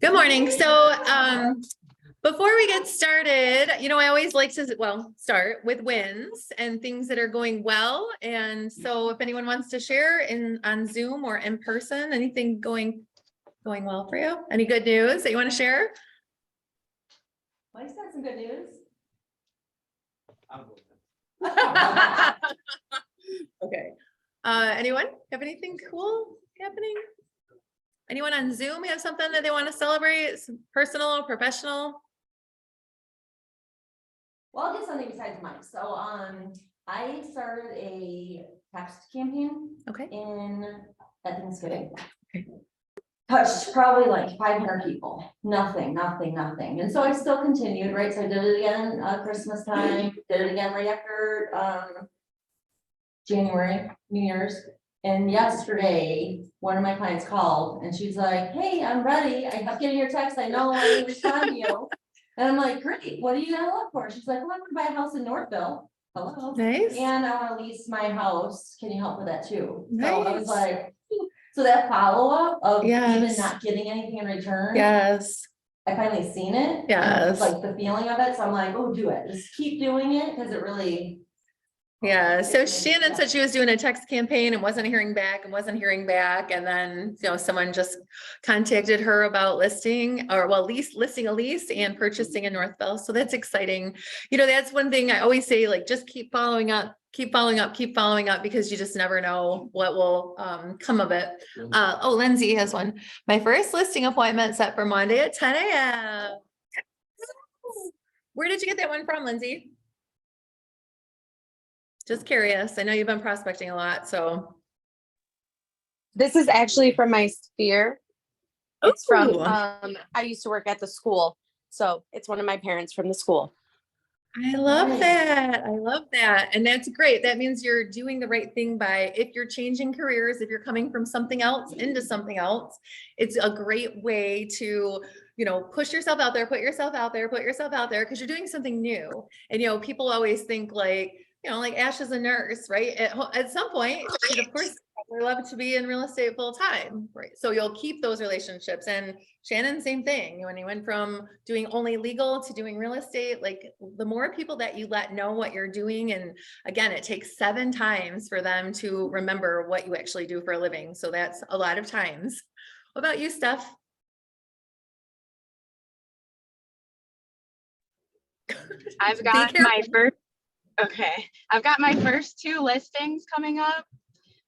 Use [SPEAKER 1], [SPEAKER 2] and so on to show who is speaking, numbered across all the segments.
[SPEAKER 1] Good morning. So before we get started, I always like to, start with wins and things that are going well. And so if anyone wants to share on Zoom or in person, anything going well for you? Any good news that you want to share?
[SPEAKER 2] Mike's got some good news.
[SPEAKER 1] Okay. Anyone have anything cool happening? Anyone on Zoom have something that they want to celebrate? Personal, professional?
[SPEAKER 2] Well, I'll get something besides Mike. So, I started a text campaign
[SPEAKER 1] Okay.
[SPEAKER 2] at Thanksgiving.
[SPEAKER 1] Okay.
[SPEAKER 2] Touched probably like 500 people. Nothing. And so I still continued, right? So I did it again, Christmas time, did it again right after, January, New Year's. And yesterday, one of my clients called and she's like, "Hey, I'm ready. I kept getting your text. I know I didn't respond to you." And I'm like, "Great. What are you gonna look for?" She's like, "Well, I want to buy a house in Northville." Hello.
[SPEAKER 1] Nice.
[SPEAKER 2] And I want to lease my house. Can you help with that too?
[SPEAKER 1] Nice.
[SPEAKER 2] So I was like, so that follow-up of
[SPEAKER 1] Yes.
[SPEAKER 2] even not getting anything in return.
[SPEAKER 1] Yes.
[SPEAKER 2] I finally seen it.
[SPEAKER 1] Yes.
[SPEAKER 2] Like the feeling of it. So I'm like, oh, do it. Just keep doing it because it really.
[SPEAKER 1] Yeah. So Shannon said she was doing a text campaign and wasn't hearing back. And then, someone just contacted her about listing listing a lease and purchasing in Northville. So that's exciting. That's one thing I always say, like, just keep following up, because you just never know what will come of it. Lindsay has one. My first listing appointment set for Monday at 10 a.m. Where did you get that one from, Lindsay? Just curious. I know you've been prospecting a lot, so.
[SPEAKER 3] This is actually from my sphere. It's from,
[SPEAKER 1] Ooh.
[SPEAKER 3] I used to work at the school. So it's one of my parents from the school.
[SPEAKER 1] I love that. And that's great. That means you're doing the right thing if you're changing careers, if you're coming from something else into something else, it's a great way to, push yourself out there, put yourself out there, because you're doing something new. And, people always think like Ash is a nurse, right? At some point, she'd of course love to be in real estate full time, right? So you'll keep those relationships. And Shannon, same thing. When you went from doing only legal to doing real estate, like the more people that you let know what you're doing, and again, it takes 7 times for them to remember what you actually do for a living. So that's a lot of times. What about you, Steph?
[SPEAKER 4] I've got my first 2 listings coming up.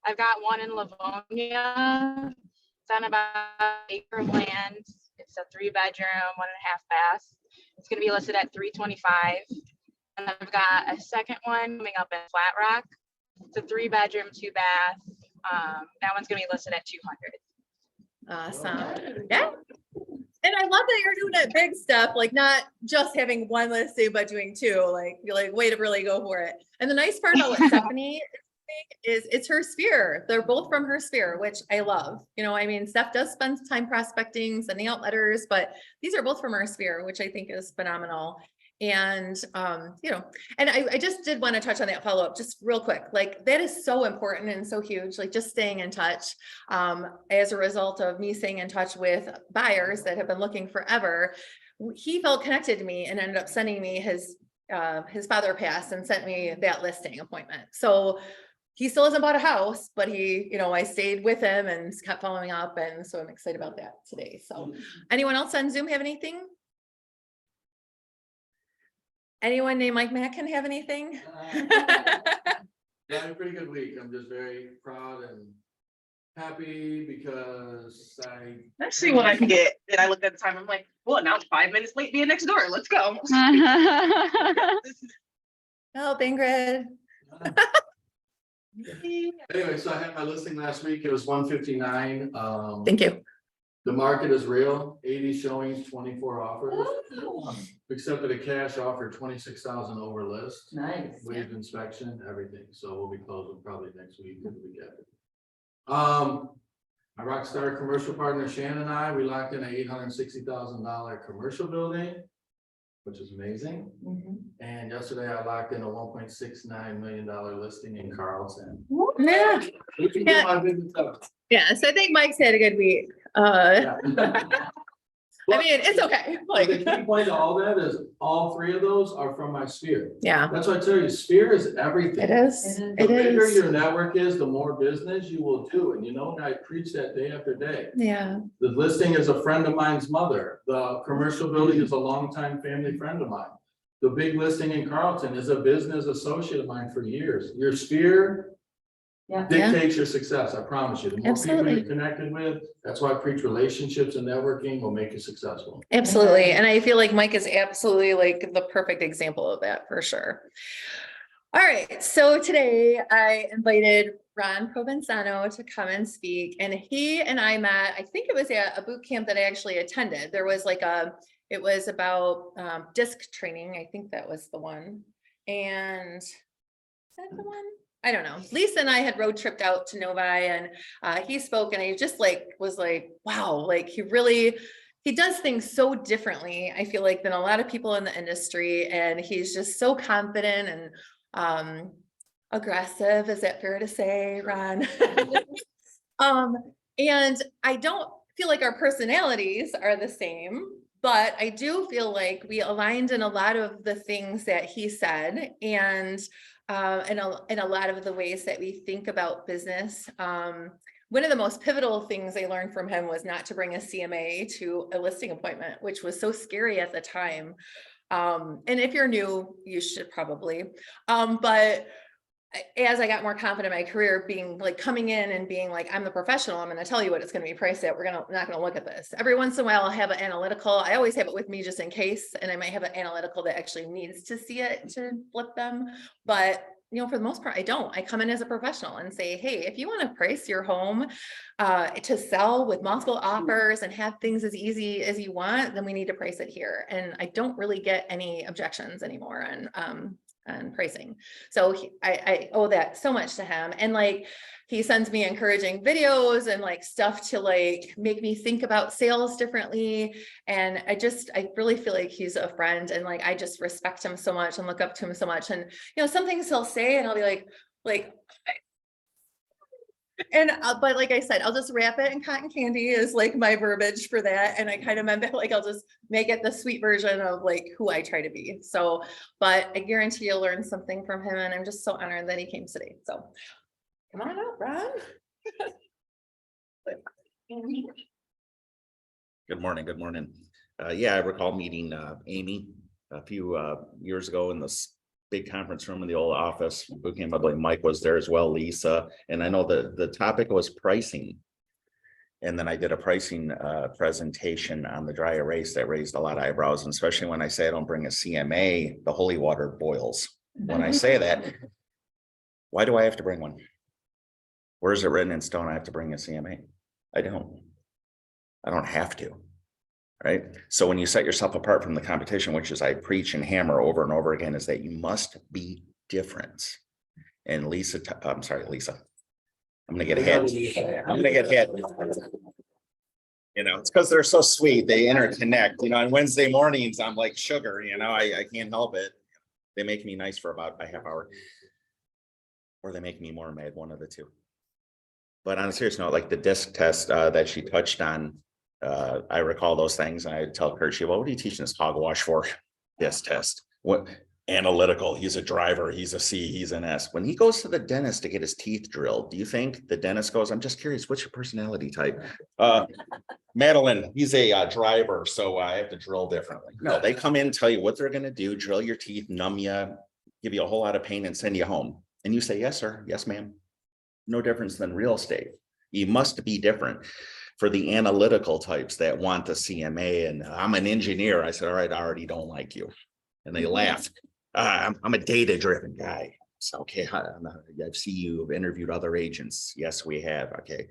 [SPEAKER 4] I've got one in Livonia. It's on about an acre of land. It's a 3-bedroom, 1.5 bath. It's going to be listed at $325,000. And I've got a second one coming up in Flat Rock. It's a 3-bedroom, 2-bath. That one's going to be listed at $200,000.
[SPEAKER 1] Awesome. Yeah. And I love that you're doing it big stuff, like not just having one listing, but doing 2. Like you're like, way to really go for it. And the nice part about what Stephanie is it's her sphere. They're both from her sphere, which I love. Steph does spend time prospecting, sending out letters, but these are both from her sphere, which I think is phenomenal. And, and I just did want to touch on that follow-up just real quick. Like that is so important and so huge, like just staying in touch. As a result of me staying in touch with buyers that have been looking forever, he felt connected to me and ended up sending me his father passed and sent me that listing appointment. So he still hasn't bought a house, but I stayed with him and kept following up. And so I'm excited about that today. So anyone else on Zoom have anything? Anyone named Mike Mackin have anything?
[SPEAKER 5] Yeah, had a pretty good week. I'm just very proud and happy because
[SPEAKER 6] Let's see what I can get. And I looked at the time. I'm like, well, now it's 5 minutes late being next door. Let's go.
[SPEAKER 1] Oh, Ingrid.
[SPEAKER 5] Anyway, so I had my listing last week. It was 159.
[SPEAKER 1] Thank you.
[SPEAKER 5] The market is real. 80 showings, 24 offers. Accepted a cash offer, 26,000 over list.
[SPEAKER 2] Nice.
[SPEAKER 5] Waived inspection, everything. So we'll be closing probably next week if we get it. My rockstar commercial partner Shannon and I, we locked in an $860,000 commercial building, which is amazing. And yesterday I locked in a $1.69 million listing in Carlton.
[SPEAKER 1] Yeah.
[SPEAKER 5] Yeah.
[SPEAKER 1] Yeah. So I think Mike's had a good week. I mean, it's okay,
[SPEAKER 5] But the
[SPEAKER 1] like,
[SPEAKER 5] key point to all that is all three of those are from my sphere.
[SPEAKER 1] yeah,
[SPEAKER 5] That's why I tell you, sphere is everything.
[SPEAKER 1] it is,
[SPEAKER 2] It is.
[SPEAKER 5] The
[SPEAKER 1] it
[SPEAKER 5] bigger
[SPEAKER 1] is,
[SPEAKER 5] your network is, the more business you will do. And you know, and I preach that day after day.
[SPEAKER 1] yeah,
[SPEAKER 5] The listing is a friend of mine's mother. The commercial building is a longtime family friend of mine. The big listing in Carlton is a business associate of mine for years. Your sphere
[SPEAKER 2] Yeah.
[SPEAKER 5] dictates your success, I promise you. The more people
[SPEAKER 1] Absolutely.
[SPEAKER 5] you're connected with, that's why I preach relationships and networking will make you successful.
[SPEAKER 1] absolutely. And I feel like Mike is absolutely like the perfect example of that for sure. All right, so today I invited Ron Provenzano to come and speak, and he and I met, I think it was at a boot camp that I actually attended. There was like it was about disc training. I think that was the one. And is that the one? I don't know. Lisa and I had road tripped out to Novi, and he spoke, and I just like was like, wow, like he does things so differently, I feel like, than a lot of people in the industry. And he's just so confident and aggressive. Is that fair to say, Ron? And I don't feel like our personalities are the same, but I do feel like we aligned in a lot of the things that he said, and in a lot of the ways that we think about business. One of the most pivotal things I learned from him was not to bring a CMA to a listing appointment, which was so scary at the time. And if you're new, you should probably, but as I got more confident in my career, being like coming in and being like, I'm the professional, I'm going to tell you what it's going to be priced at. We're not going to look at this. Every once in a while, I'll have an analytical. I always have it with me just in case. And I might have an analytical that actually needs to see it to flip them. But you know, for the most part, I don't. I come in as a professional and say, hey, if you want to price your home to sell with multiple offers and have things as easy as you want, then we need to price it here. And I don't really get any objections anymore on pricing. So I owe that so much to him. And like, he sends me encouraging videos and like stuff to like make me think about sales differently. And I really feel like he's a friend, and like, I just respect him so much and look up to him so much. And, you know, some things he'll say and I'll be like, and but like I said, I'll just wrap it in cotton candy is like my verbiage for that. And I kind of meant that like, I'll just make it the sweet version of like who I try to be. So, but I guarantee you'll learn something from him. And I'm just so honored that he came today. So come on up, Ron.
[SPEAKER 7] Good morning, good morning. Yeah, I recall meeting Amy a few years ago in this big conference room in the old office. Boot camp, I believe Mike was there as well, Lisa. And I know the topic was pricing. And then I did a pricing presentation on the dry erase that raised a lot of eyebrows. And especially when I say I don't bring a CMA, the holy water boils. When I say that, why do I have to bring one? Where is it written in stone I have to bring a CMA? I don't have to. Right. So when you set yourself apart from the competition, which is I preach and hammer over and over again, is that you must be different. And Lisa, I'm sorry, Lisa, I'm going to get hit. I'm going to get hit. You know, it's because they're so sweet. They interconnect. You know, on Wednesday mornings, I'm like sugar, you know, I can't help it. They make me nice for about a half hour, or they make me more mad, one of the two. But on a serious note, like the disc test that she touched on, I recall those things. And I tell Kurt, well, what are you teaching this hogwash for? This test. What analytical? He's a driver. He's a C. He's an S. When he goes to the dentist to get his teeth drilled, do you think the dentist goes, I'm just curious, what's your personality type? Madeline, he's a driver, so I have to drill differently. No, they come in, tell you what they're going to do, drill your teeth, numb you, give you a whole lot of pain and send you home. And you say, yes, sir. Yes, ma'am. No difference than real estate. You must be different. For the analytical types that want the CMA and I'm an engineer, I said, all right, I already don't like you. And they laugh. I'm a data-driven guy. So, okay, I've seen you've interviewed other agents. Yes, we have. Okay.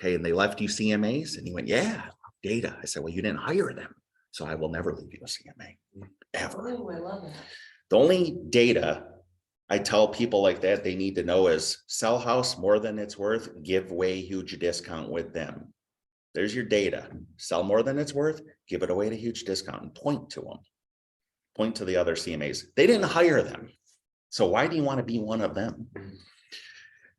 [SPEAKER 7] And they left you CMAs? And he went, yeah, data. I said, well, you didn't hire them. So I will never leave you a CMA, ever.
[SPEAKER 2] Oh, I love that.
[SPEAKER 7] The only data I tell people like that they need to know is sell house more than it's worth, give away huge discount with them. There's your data. Sell more than it's worth, give it away at a huge discount and point to them. Point to the other CMAs. They didn't hire them. So why do you want to be one of them?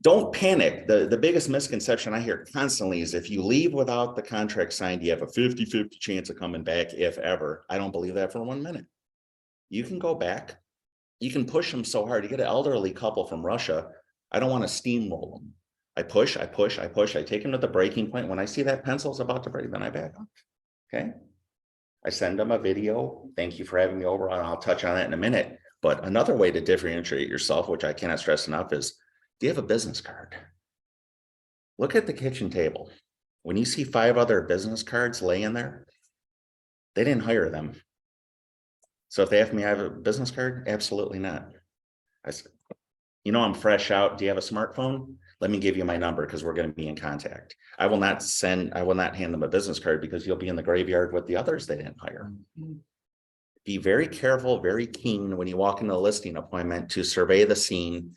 [SPEAKER 7] Don't panic. The biggest misconception I hear constantly is if you leave without the contract signed, you have a 50-50 chance of coming back, if ever. I don't believe that for 1 minute. You can go back. You can push them so hard. You get an elderly couple from Russia. I don't want to steamroll them. I push, I push, I push. I take them to the breaking point. When I see that pencil's about to break, then I back up. Okay. I send them a video. Thank you for having me over. And I'll touch on that in a minute. But another way to differentiate yourself, which I cannot stress enough, is do you have a business card? Look at the kitchen table. When you see 5 other business cards laying there, they didn't hire them. So if they ask me, I have a business card? Absolutely not. I said, you know, I'm fresh out. Do you have a smartphone? Let me give you my number because we're going to be in contact. I will not hand them a business card because you'll be in the graveyard with the others they didn't hire. Be very careful, very keen when you walk into a listing appointment to survey the scene,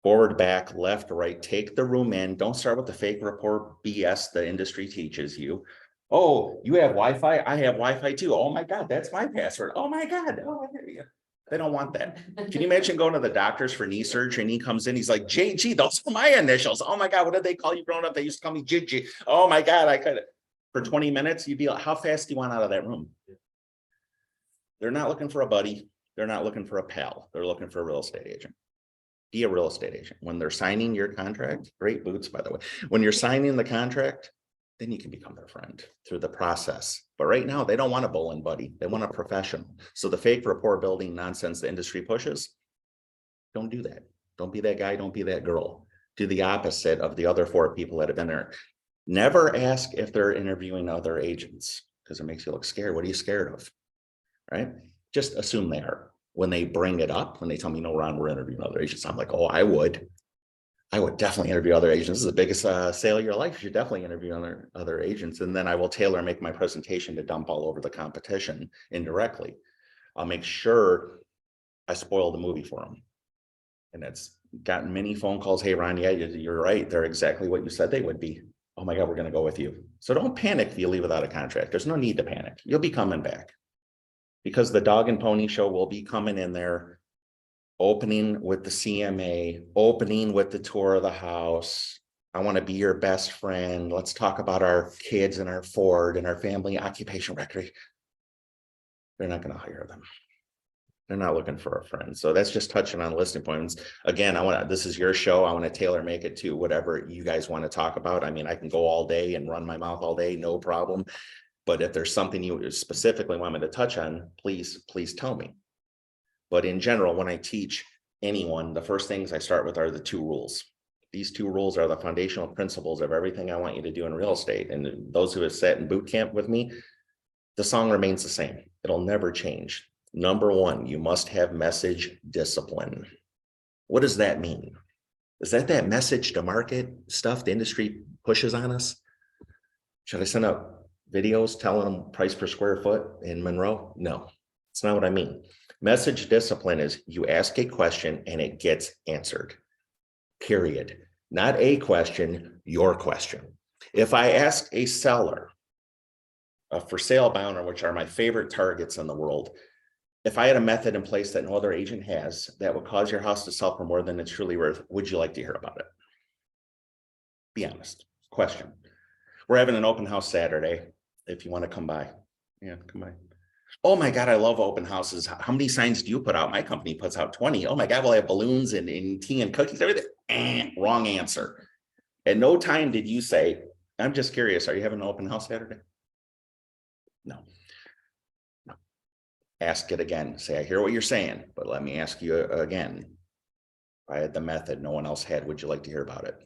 [SPEAKER 7] forward, back, left, right, take the room in. Don't start with the fake report BS the industry teaches you. Oh, you have Wi-Fi? I have Wi-Fi too. Oh my God, that's my password. Oh my God. Oh, I hear you. They don't want that. Can you imagine going to the doctors for knee surgery and he comes in, he's like, JG, those are my initials. Oh my God, what did they call you growing up? They used to call me Gigi. Oh my God, I could, for 20 minutes, you'd be like, how fast do you want out of that room? They're not looking for a buddy. They're not looking for a pal. They're looking for a real estate agent. Be a real estate agent. When they're signing your contract, great boots, by the way. When you're signing the contract, then you can become their friend through the process. But right now, they don't want a bowling buddy. They want a professional. So the fake rapport building nonsense the industry pushes, don't do that. Don't be that guy. Don't be that girl. Do the opposite of the other 4 people that have been there. Never ask if they're interviewing other agents because it makes you look scared. What are you scared of? Right? Just assume they are. When they bring it up, when they tell me, no, Ron, we're interviewing other agents, I'm like, oh, I would definitely interview other agents. This is the biggest sale of your life. You should definitely interview other agents. And then I will make my presentation to dump all over the competition indirectly. I'll make sure I spoil the movie for them. And it's gotten many phone calls. Hey, Ron, yeah, you're right. They're exactly what you said they would be. Oh my God, we're going to go with you. So don't panic if you leave without a contract. There's no need to panic. You'll be coming back because the dog and pony show will be coming in there, opening with the CMA, opening with the tour of the house. I want to be your best friend. Let's talk about our kids and our Ford and our family occupation record. They're not going to hire them. They're not looking for a friend. So that's just touching on listing appointments. Again, this is your show. I want to tailor make it to whatever you guys want to talk about. I mean, I can go all day and run my mouth all day, no problem. But if there's something you specifically want me to touch on, please tell me. But in general, when I teach anyone, the first things I start with are the 2 rules. These 2 rules are the foundational principles of everything I want you to do in real estate. And those who have sat in boot camp with me, the song remains the same. It'll never change. Number 1, you must have message discipline. What does that mean? Is that message to market stuff the industry pushes on us? Should I send out videos telling them price per square foot in Monroe? No, it's not what I mean. Message discipline is you ask a question and it gets answered, period. Not a question, your question. If I ask a seller, a for sale by owner, which are my favorite targets in the world, if I had a method in place that no other agent has that would cause your house to sell for more than it's truly worth, would you like to hear about it? Be honest. Question. We're having an open house Saturday. If you want to come by. Yeah, come by. Oh my God, I love open houses. How many signs do you put out? My company puts out 20. Oh my God, we'll have balloons and tea and cookies, everything. Wrong answer. At no time did you say, I'm just curious, are you having an open house Saturday? No. Ask it again. Say, I hear what you're saying, but let me ask you again. If I had the method no one else had, would you like to hear about it?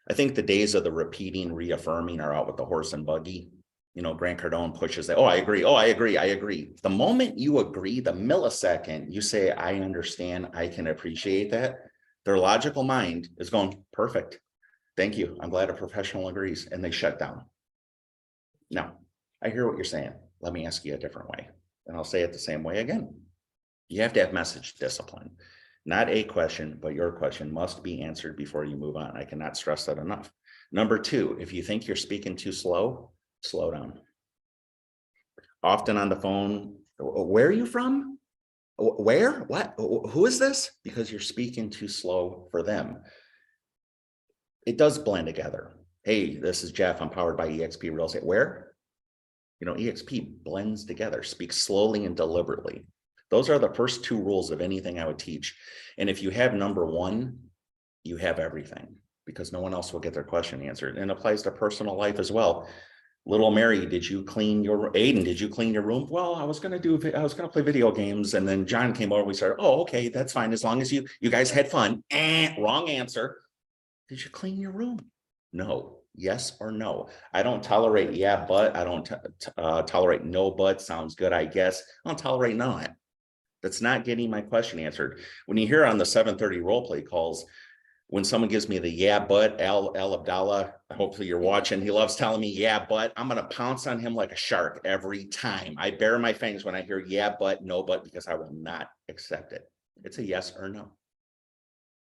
[SPEAKER 7] I think the days of the repeating, reaffirming are out with the horse and buggy. You know, Grant Cardone pushes that. Oh, I agree. Oh, I agree. I agree. The moment you agree, the millisecond you say, I understand, I can appreciate that, their logical mind is going, perfect. Thank you. I'm glad a professional agrees. And they shut down. Now, I hear what you're saying. Let me ask you a different way. And I'll say it the same way again. You have to have message discipline. Not a question, but your question must be answered before you move on. I cannot stress that enough. Number 2, if you think you're speaking too slow, slow down. Often on the phone, where are you from? Where? What? Who is this? Because you're speaking too slow for them. it does blend together. Hey, this is Jeff. I'm powered by EXP Real Estate. Where? You know, EXP blends together, speaks slowly and deliberately. Those are the first two rules of anything I would teach. And if you have number one, you have everything, because no one else will get their question answered. And it applies to personal life as well. Little Mary, did you clean your, Aiden, did you clean your room? Well, I was going to play video games. And then John came over, we started, oh, okay, that's fine. As long as you guys had fun. Wrong answer. Did you clean your room? No. Yes or no? I don't tolerate yeah, but I don't tolerate no, but sounds good, I guess. I don't tolerate not. That's not getting my question answered. When you hear on the 7:30 role play calls, when someone gives me the yeah, but Al Abdallah, hopefully you're watching, he loves telling me yeah, but I'm going to pounce on him like a shark every time. I bare my fangs when I hear yeah, but no, but, because I will not accept it. It's a yes or no.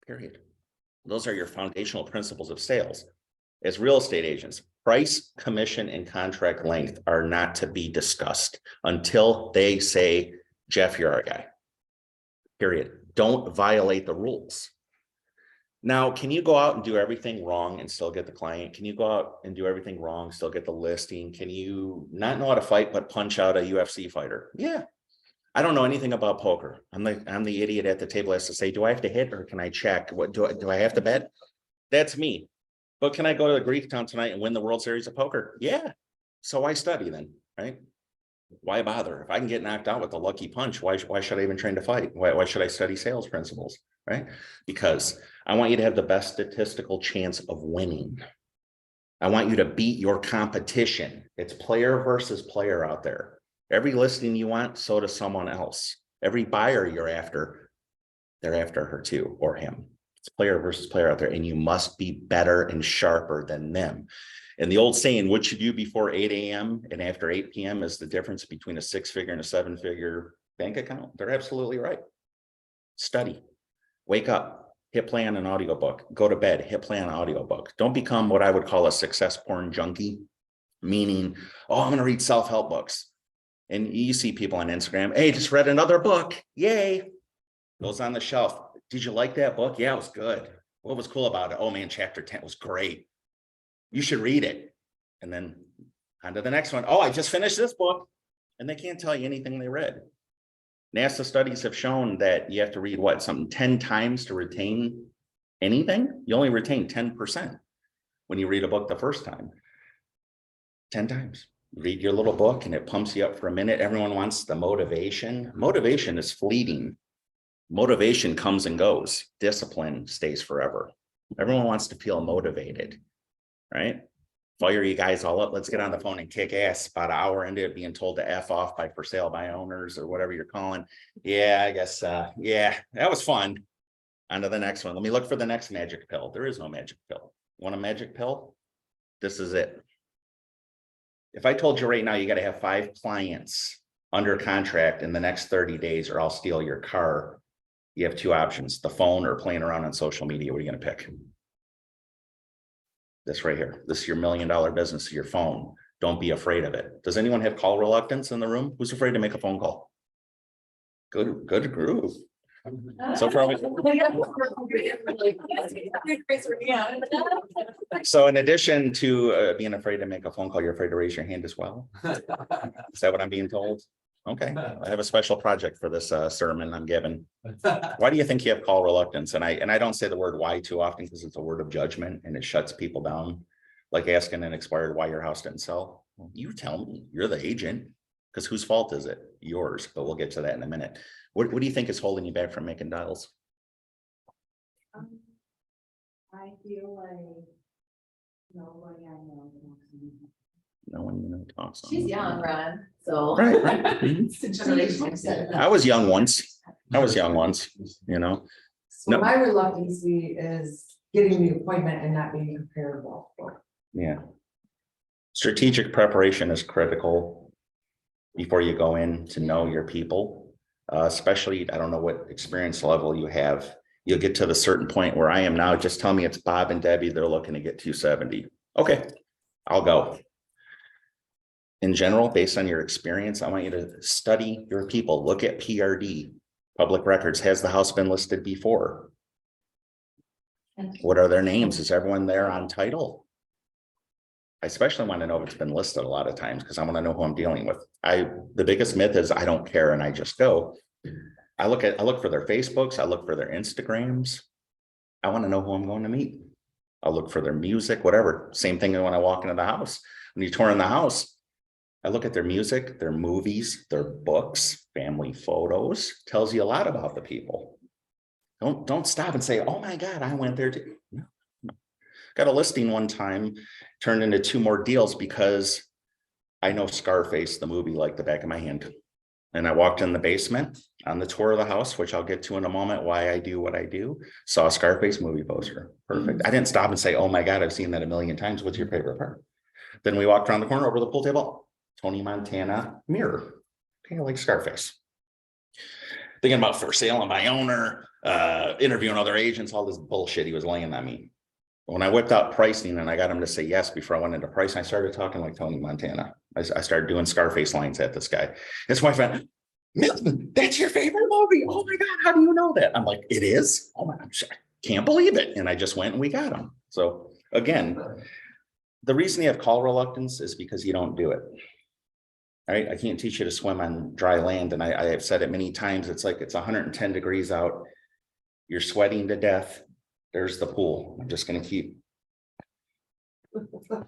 [SPEAKER 7] Period. Those are your foundational principles of sales. As real estate agents, price, commission, and contract length are not to be discussed until they say, Jeff, you're our guy. Period. Don't violate the rules. Now, can you go out and do everything wrong and still get the client? Can you go out and do everything wrong, still get the listing? Can you not know how to fight, but punch out a UFC fighter? Yeah. I don't know anything about poker. I'm the idiot at the table has to say, do I have to hit or can I check? What do I have to bet? That's me. But can I go to the Greek town tonight and win the World Series of Poker? Yeah. So why study then, right? Why bother? If I can get knocked out with a lucky punch, why should I even train to fight? Why should I study sales principles, right? Because I want you to have the best statistical chance of winning. I want you to beat your competition. It's player versus player out there. Every listing you want, so does someone else. Every buyer you're after, they're after her too, or him. It's player versus player out there, and you must be better and sharper than them. And the old saying, what you do before 8 a.m. and after 8 p.m. is the difference between a 6-figure and a 7-figure bank account. They're absolutely right. Study, wake up, hit play on an audiobook, go to bed, hit play on an audiobook. Don't become what I would call a success porn junkie, meaning, oh, I'm going to read self-help books. And you see people on Instagram, hey, just read another book. Yay. Goes on the shelf. Did you like that book? Yeah, it was good. What was cool about it? Oh man, chapter 10 was great. You should read it. And then on to the next one. Oh, I just finished this book. And they can't tell you anything they read. NASA studies have shown that you have to read what, something 10 times to retain anything? You only retain 10% when you read a book the first time. 10 times. Read your little book and it pumps you up for a minute. Everyone wants the motivation. Motivation is fleeting. Motivation comes and goes. Discipline stays forever. Everyone wants to feel motivated, right? Fire you guys all up. Let's get on the phone and kick ass. About an hour into it, being told to F off by for sale by owners or whatever you're calling. Yeah, I guess, yeah, that was fun. On to the next one. Let me look for the next magic pill. There is no magic pill. Want a magic pill? This is it. If I told you right now, you got to have 5 clients under contract in the next 30 days or I'll steal your car. You have 2 options, the phone or playing around on social media. What are you going to pick? This right here. This is your $1 million business, your phone. Don't be afraid of it. Does anyone have call reluctance in the room? Who's afraid to make a phone call? Good groove. So far, so in addition to being afraid to make a phone call, you're afraid to raise your hand as well. Is that what I'm being told? Okay, I have a special project for this sermon I'm giving. Why do you think you have call reluctance? And I don't say the word why too often because it's a word of judgment and it shuts people down. Like asking an expired why your house didn't sell. Well, you tell me, you're the agent. Because whose fault is it? Yours, but we'll get to that in a minute. What do you think is holding you back from making dials?
[SPEAKER 2] I feel like nobody I know.
[SPEAKER 7] No one you know talks.
[SPEAKER 2] She's young, Ron, so.
[SPEAKER 7] Right.
[SPEAKER 2] It's a generation.
[SPEAKER 7] I was young once, you know.
[SPEAKER 8] So
[SPEAKER 7] No.
[SPEAKER 8] my reluctance is getting the appointment and not being prepared well for it.
[SPEAKER 7] Yeah. Strategic preparation is critical before you go in to know your people, especially, I don't know what experience level you have. You'll get to the certain point where I am now. Just tell me it's Bob and Debbie. They're looking to get 270. Okay, I'll go. In general, based on your experience, I want you to study your people. Look at PRD, public records. Has the house been listed before? What are their names? Is everyone there on title? I especially want to know if it's been listed a lot of times because I want to know who I'm dealing with. The biggest myth is I don't care and I just go. I look for their Facebooks, I look for their Instagrams. I want to know who I'm going to meet. I'll look for their music, whatever. Same thing when I walk into the house. When you tour in the house, I look at their music, their movies, their books, family photos. Tells you a lot about the people. Don't stop and say, oh my God, I went there too. No. Got a listing one time, turned into 2 more deals because I know Scarface, the movie, like the back of my hand. And I walked in the basement on the tour of the house, which I'll get to in a moment, why I do what I do. Saw a Scarface movie poster. Perfect. I didn't stop and say, oh my God, I've seen that a million times. What's your favorite part? Then we walked around the corner over the pool table. Tony Montana mirror. Kind of like Scarface. Thinking about for sale on my owner, interviewing other agents, all this bullshit he was laying on me. When I whipped out pricing and I got him to say yes before I went into pricing, I started talking like Tony Montana. I started doing Scarface lines at this guy. His wife went, Milton, that's your favorite movie. Oh my God, how do you know that? I'm like, it is? Oh my gosh, I can't believe it. And I just went and we got him. So again, the reason you have call reluctance is because you don't do it. All right, I can't teach you to swim on dry land. And I have said it many times. It's like it's 110 degrees out. You're sweating to death. There's the pool. I'm just going to keep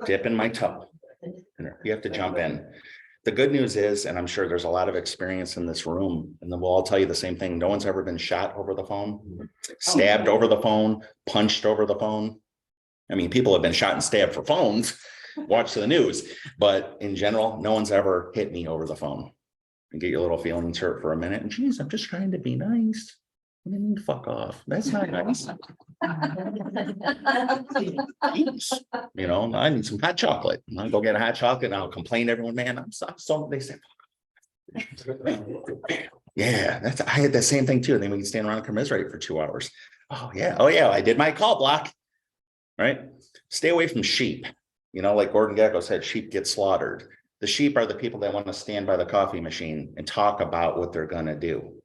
[SPEAKER 7] dipping my toe. You have to jump in. The good news is, and I'm sure there's a lot of experience in this room, and then we'll all tell you the same thing. No one's ever been shot over the phone, stabbed over the phone, punched over the phone. I mean, people have been shot and stabbed for phones. Watch the news. But in general, no one's ever hit me over the phone and get your little feelings hurt for a minute. And geez, I'm just trying to be nice. I mean, fuck off. That's not nice. Jeez. You know, I need some hot chocolate. I'll go get a hot chocolate and I'll complain to everyone, man, I'm so they say, yeah, I had the same thing too. And then we can stand around and commiserate for 2 hours. Oh yeah, I did my call block. Right? Stay away from sheep. You know, like Gordon Gekko said, sheep get slaughtered. The sheep are the people that want to stand by the coffee machine and talk about what they're going to do.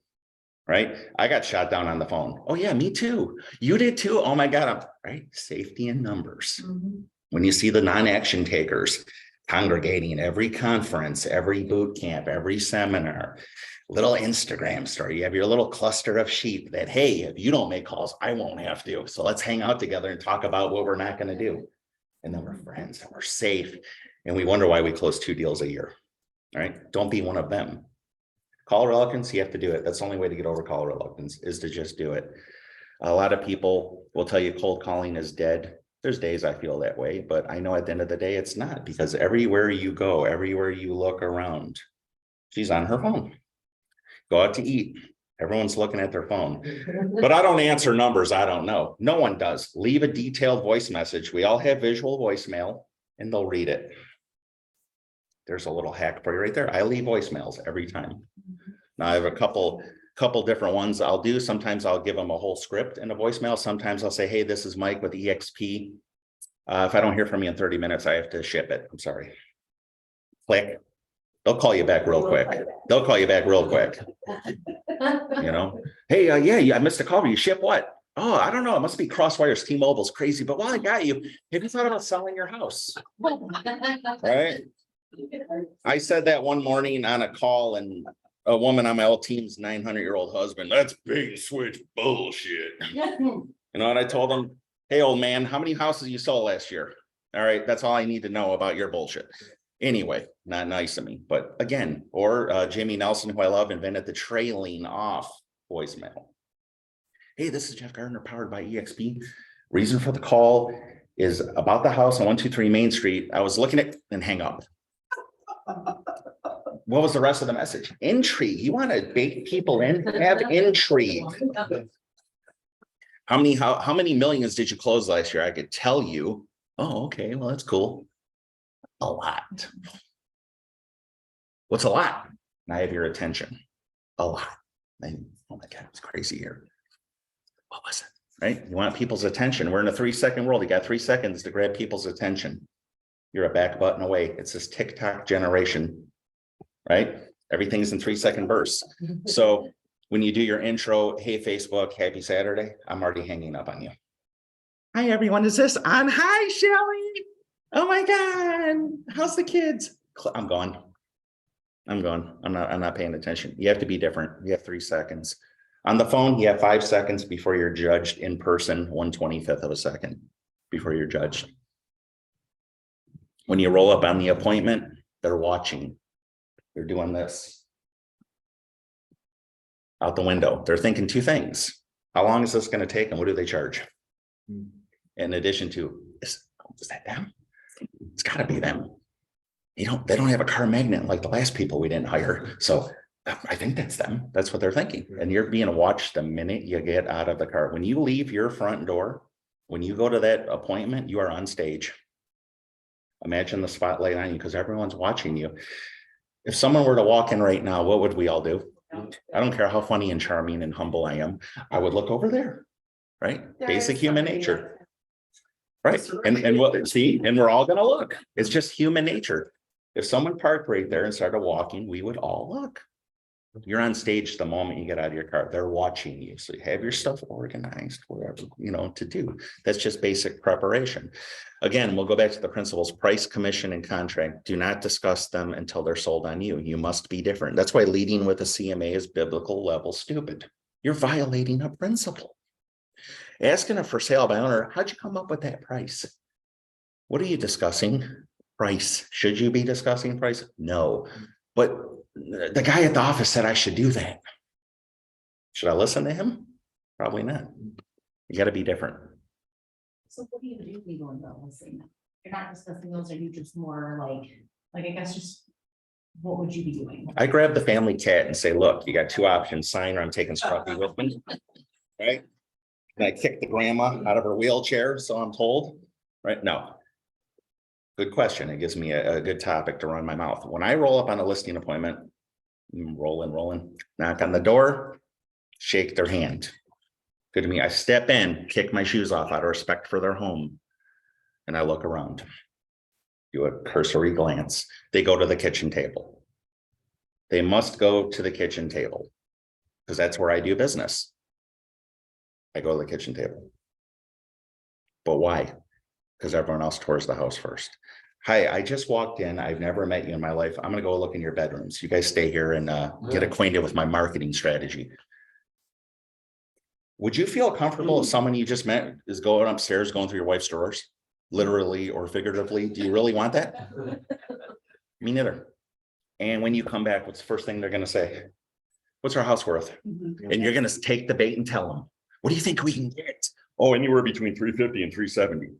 [SPEAKER 7] Right? I got shot down on the phone. Oh yeah, me too. You did too. Oh my God. Right? Safety in numbers. Mm-hmm. When you see the non-action takers congregating every conference, every boot camp, every seminar, little Instagram story, you have your little cluster of sheep that, hey, if you don't make calls, I won't have to. So let's hang out together and talk about what we're not going to do. And then we're friends and we're safe. And we wonder why we close 2 deals a year. All right. Don't be one of them. Call reluctance, you have to do it. That's the only way to get over call reluctance is to just do it. A lot of people will tell you cold calling is dead. There's days I feel that way, but I know at the end of the day, it's not, because everywhere you go, everywhere you look around, she's on her phone. Go out to eat. Everyone's looking at their phone, but I don't answer numbers. I don't know. No one does. Leave a detailed voice message. We all have visual voicemail and they'll read it. There's a little hack for you right there. I leave voicemails every time. Now I have a couple different ones I'll do. Sometimes I'll give them a whole script in a voicemail. Sometimes I'll say, hey, this is Mike with EXP. If I don't hear from you in 30 minutes, I have to ship it. I'm sorry. Click. They'll call you back real quick. They'll call you back real quick. You know, hey, yeah, I missed a call. You ship what? Oh, I don't know. It must be Crosswires. T-Mobile's crazy, but while I got you, have you thought about selling your house? Right? I said that one morning on a call, and a woman on my old team's 900-year-old husband, that's bait switch bullshit. You know, and I told him, hey, old man, how many houses you sold last year? All right, that's all I need to know about your bullshit. Anyway, not nice of me, but again, or Jamie Nelson, who I love, invented the trailing off voicemail. Hey, this is Jeff Gardner, powered by EXP. Reason for the call is about the house on 123 Main Street. I was looking at, and hang up. What was the rest of the message? Intrigue. You want to bait people in? Have intrigue. How many millions did you close last year? I could tell you. Oh, okay. Well, that's cool. A lot. What's a lot? And I have your attention. A lot. And, oh my God, it's crazy here. What was it? Right? You want people's attention. We're in a 3-second world. You got 3 seconds to grab people's attention. You're a back button away. It's this TikTok generation, right? Everything's in 3-second bursts. So when you do your intro, hey, Facebook, happy Saturday, I'm already hanging up on you. Hi, everyone. Is this on? Hi, Shelly. Oh my God. How's the kids? I'm gone. I'm not paying attention. You have to be different. You have 3 seconds. On the phone, you have 5 seconds before you're judged. In person, 1/25th of a second before you're judged. When you roll up on the appointment, they're watching. They're doing this. Out the window. They're thinking 2 things. How long is this going to take and what do they charge? In addition to, is that them? It's got to be them. They don't have a car magnet like the last people we didn't hire. So I think that's them. That's what they're thinking. And you're being watched the minute you get out of the car. When you leave your front door, when you go to that appointment, you are on stage. Imagine the spotlight on you because everyone's watching you. If someone were to walk in right now, what would we all do? I don't care how funny and charming and humble I am. I would look over there, right? Basic human nature. Right. And what, see, and we're all going to look. It's just human nature. If someone parked right there and started walking, we would all look. You're on stage the moment you get out of your car. They're watching you. So you have your stuff organized, whatever, to do. That's just basic preparation. Again, we'll go back to the principles: price, commission, and contract. Do not discuss them until they're sold on you. You must be different. That's why leading with a CMA is biblical level stupid. You're violating a principle. Asking a for sale by owner, how'd you come up with that price? What are you discussing? Price. Should you be discussing price? No. But the guy at the office said I should do that. Should I listen to him? Probably not. You got to be different.
[SPEAKER 2] So what do you do legal and listening? You're not discussing those, or you just more like I guess just what would you be doing?
[SPEAKER 7] I grab the family cat and say, look, you got 2 options: sign or I'm taking Scruffy with me. Right? And I kick the grandma out of her wheelchair, so I'm told. Right? No. Good question. It gives me a good topic to run my mouth. When I roll up on a listing appointment, rolling, knock on the door, shake their hand. Good to me. I step in, kick my shoes off out of respect for their home, and I look around. Do a cursory glance. They go to the kitchen table. They must go to the kitchen table because that's where I do business. I go to the kitchen table. But why? Because everyone else tours the house first. Hi, I just walked in. I've never met you in my life. I'm going to go look in your bedrooms. You guys stay here and get acquainted with my marketing strategy. Would you feel comfortable if someone you just met is going upstairs, going through your wife's drawers, literally or figuratively? Do you really want that? Me neither. And when you come back, what's the first thing they're going to say? What's our house worth? And you're going to take the bait and tell them, what do you think we can get? Oh, anywhere between 350 and 370.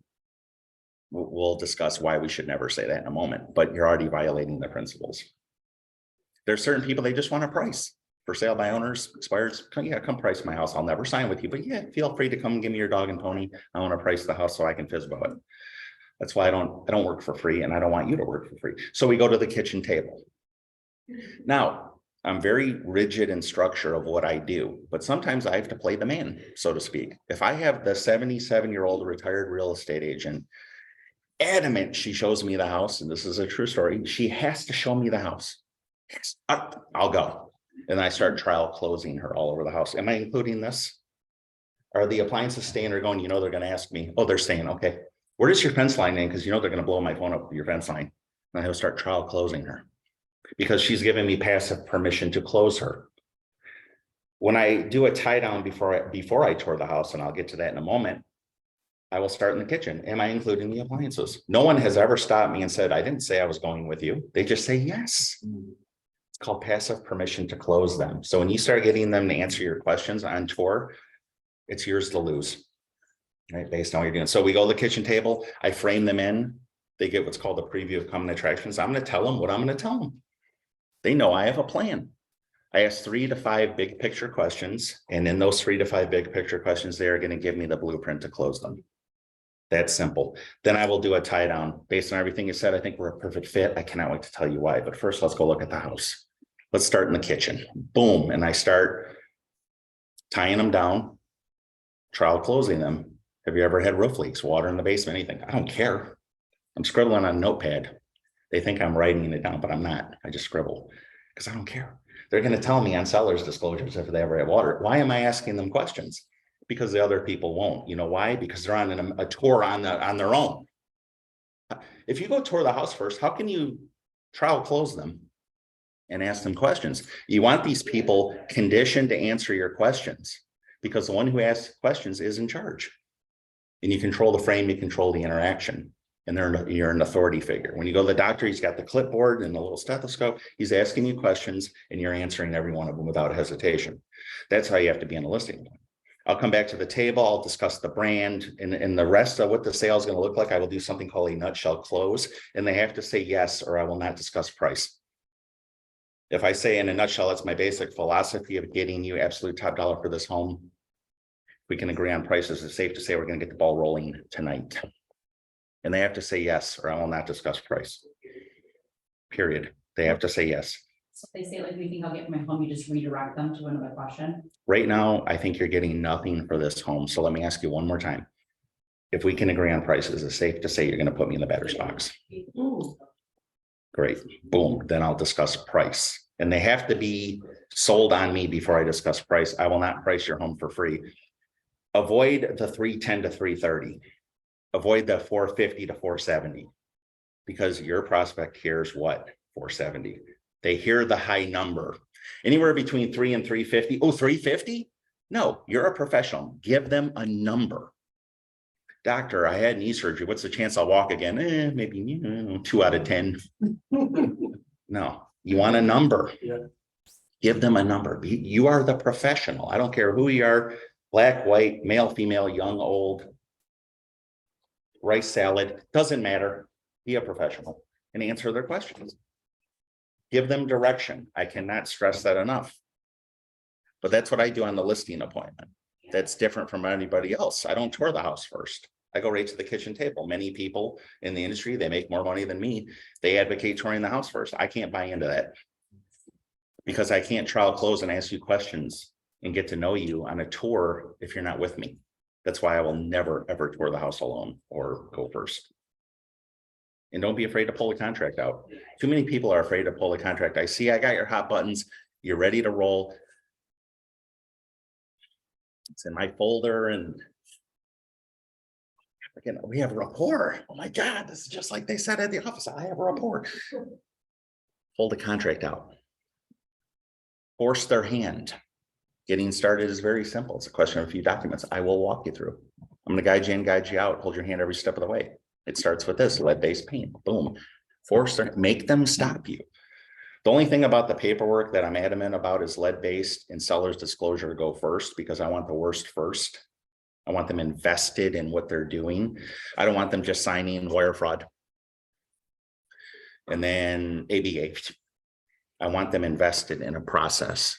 [SPEAKER 7] We'll discuss why we should never say that in a moment, but you're already violating the principles. There's certain people, they just want a price. For sale by owners, expires, come price my house. I'll never sign with you, but yeah, feel free to come give me your dog and pony. I want to price the house so I can FSBO it. That's why I don't work for free, and I don't want you to work for free. So we go to the kitchen table. Now, I'm very rigid in structure of what I do, but sometimes I have to play the man, so to speak. If I have the 77-year-old retired real estate agent adamant she shows me the house, and this is a true story, she has to show me the house. I'll go. And I start trial closing her all over the house. Am I including this? Are the appliances staying or going? They're going to ask me. Oh, they're staying. Okay. Where does your fence line in? Because they're going to blow my phone up with your fence line. And I'll start trial closing her because she's giving me passive permission to close her. When I do a tie down before I tour the house, and I'll get to that in a moment, I will start in the kitchen. Am I including the appliances? No one has ever stopped me and said, I didn't say I was going with you. They just say yes. It's called passive permission to close them. So when you start getting them to answer your questions on tour, it's yours to lose, right? Based on what you're doing. So we go to the kitchen table. I frame them in. They get what's called a preview of coming attractions. I'm going to tell them what I'm going to tell them. They know I have a plan. I ask 3 to 5 big picture questions. And in those 3 to 5 big picture questions, they are going to give me the blueprint to close them. That's simple. Then I will do a tie down based on everything you said. I think we're a perfect fit. I cannot wait to tell you why. But first, let's go look at the house. Let's start in the kitchen. Boom. And I start tying them down, trial closing them. Have you ever had roof leaks, water in the basement, anything? I don't care. I'm scribbling on a notepad. They think I'm writing it down, but I'm not. I just scribble because I don't care. They're going to tell me on seller's disclosures if they ever have water. Why am I asking them questions? because the other people won't. You know why? Because they're on a tour on their own. If you go tour the house first, how can you trial close them and ask them questions? You want these people conditioned to answer your questions, because the one who asks questions is in charge. And you control the frame, you control the interaction, and you're an authority figure. When you go to the doctor, he's got the clipboard and the little stethoscope. He's asking you questions and you're answering every one of them without hesitation. That's how you have to be in a listing. I'll come back to the table. I'll discuss the brand and the rest of what the sale is going to look like. I will do something called a nutshell close, and they have to say yes, or I will not discuss price. If I say in a nutshell, that's my basic philosophy of getting you absolute top dollar for this home. We can agree on prices. It's safe to say we're going to get the ball rolling tonight. And they have to say yes, or I will not discuss price. Period. They have to say yes.
[SPEAKER 9] So if they say, like, we think I'll get from my home, you just redirect them to another question.
[SPEAKER 7] Right now, I think you're getting nothing for this home. So let me ask you one more time. If we can agree on prices, it's safe to say you're going to put me in the batter's box. Great. Boom. Then I'll discuss price. And they have to be sold on me before I discuss price. I will not price your home for free. Avoid the 310 to 330. Avoid the 450 to 470. Because your prospect hears what? 470. They hear the high number. Anywhere between 3 and 350. Oh, 350? No, you're a professional. Give them a number. Doctor, I had knee surgery. What's the chance I'll walk again? Maybe 2 out of 10. No, you want a number.
[SPEAKER 5] Yeah.
[SPEAKER 7] Give them a number. You are the professional. I don't care who you are, black, white, male, female, young, old, rice salad, doesn't matter. Be a professional and answer their questions. Give them direction. I cannot stress that enough. But that's what I do on the listing appointment. That's different from anybody else. I don't tour the house first. I go right to the kitchen table. Many people in the industry, they make more money than me. They advocate touring the house first. I can't buy into that because I can't trial close and ask you questions and get to know you on a tour if you're not with me. That's why I will never, ever tour the house alone or go first. And don't be afraid to pull a contract out. Too many people are afraid to pull a contract. I see I got your hot buttons. You're ready to roll. It's in my folder and again, we have rapport. Oh my God, this is just like they said at the office. I have a rapport. Pull the contract out. Force their hand. Getting started is very simple. It's a question of a few documents. I will walk you through. I'm going to guide you in, guide you out, hold your hand every step of the way. It starts with this lead-based paint. Boom. Make them stop you. The only thing about the paperwork that I'm adamant about is lead-based and seller's disclosure to go first, because I want the worst first. I want them invested in what they're doing. I don't want them just signing wire fraud. And then ABA. I want them invested in a process.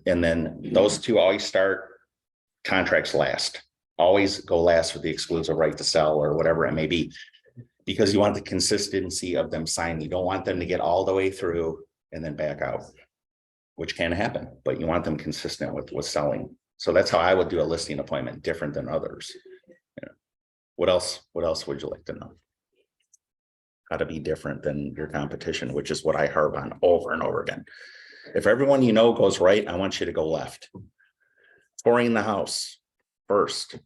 [SPEAKER 7] And then those two always start, contracts last. Always go last with the exclusive right to sell or whatever it may be, because you want the consistency of them signing. You don't want them to get all the way through and then back out, which can happen, but you want them consistent with selling. So that's how I would do a listing appointment, different than others. Yeah. What else would you like to know? How to be different than your competition, which is what I harp on over and over again. If everyone you know goes right, I want you to go left. Touring the house first,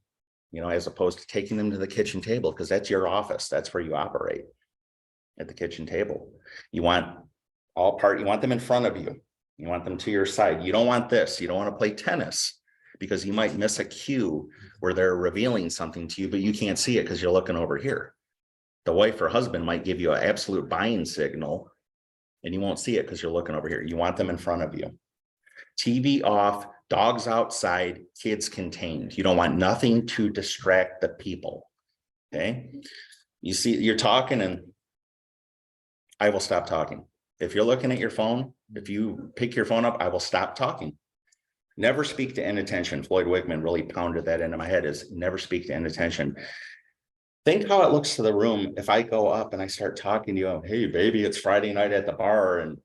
[SPEAKER 7] as opposed to taking them to the kitchen table, because that's your office. That's where you operate, at the kitchen table. You want them in front of you. You want them to your side. You don't want this. You don't want to play tennis because you might miss a cue where they're revealing something to you, but you can't see it because you're looking over here. The wife or husband might give you an absolute buying signal and you won't see it because you're looking over here. You want them in front of you. TV off, dogs outside, kids contained. You don't want nothing to distract the people. Okay. You see, you're talking and I will stop talking. If you're looking at your phone, if you pick your phone up, I will stop talking. Never speak to inattention. Floyd Wickman really pounded that into my head, is never speak to inattention. Think how it looks to the room if I go up and I start talking to you. Hey, baby, it's Friday night at the bar and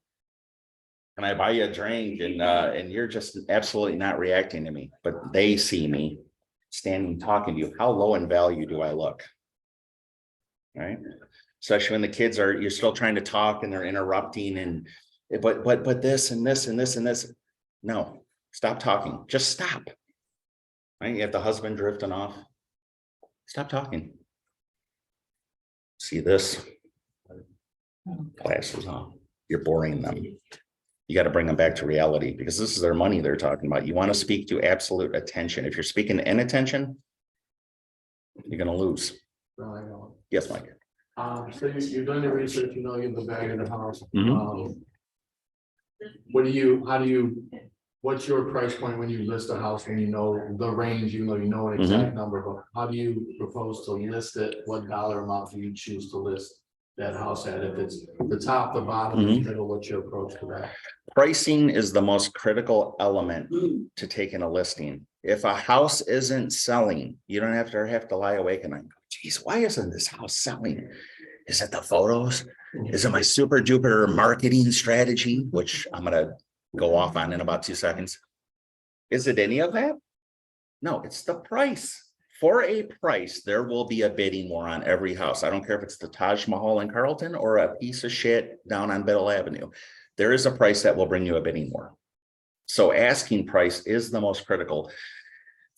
[SPEAKER 7] can I buy you a drink? And you're just absolutely not reacting to me, but they see me standing talking to you. How low in value do I look? Right? Especially when the kids you're still trying to talk and they're interrupting but this and this and this and this. No, stop talking. Just stop. Right? You have the husband drifting off. Stop talking. See this? Glasses on. You're boring them. You got to bring them back to reality because this is their money they're talking about. You want to speak to absolute attention. If you're speaking inattention, you're going to lose.
[SPEAKER 5] Well, I know.
[SPEAKER 7] Yes, Mike.
[SPEAKER 5] So you've done your research, you know, you have the value of the house.
[SPEAKER 7] Mhm.
[SPEAKER 5] What's your price point when you list a house, when you know the range, you know an exact number, but how do you propose to list it? What dollar amount do you choose to list that house at? If it's the top, the bottom, the middle, what's your approach to that?
[SPEAKER 7] Pricing is the most critical element to taking a listing. If a house isn't selling, you don't have to lie awake and go, geez, why isn't this house selling? Is it the photos? Is it my super duper marketing strategy, which I'm gonna go off on in about 2 seconds? Is it any of that? No, it's the price. For a price, there will be a bidding war on every house. I don't care if it's the Taj Mahal in Carlton or a piece of shit down on Biddle Avenue. There is a price that will bring you a bidding war. So asking price is the most critical.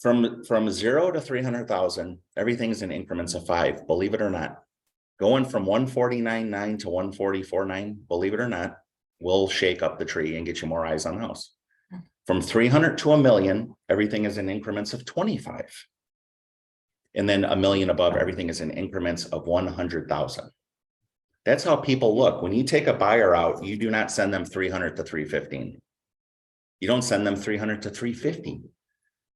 [SPEAKER 7] From 0 to 300,000, everything's in increments of 5, believe it or not. Going from 149.9 to 144.9, believe it or not, will shake up the tree and get you more eyes on the house. From 300 to 1 million, everything is in increments of 25. And then 1 million above, everything is in increments of 100,000. That's how people look. When you take a buyer out, you do not send them 300 to 315. You don't send them 300 to 350.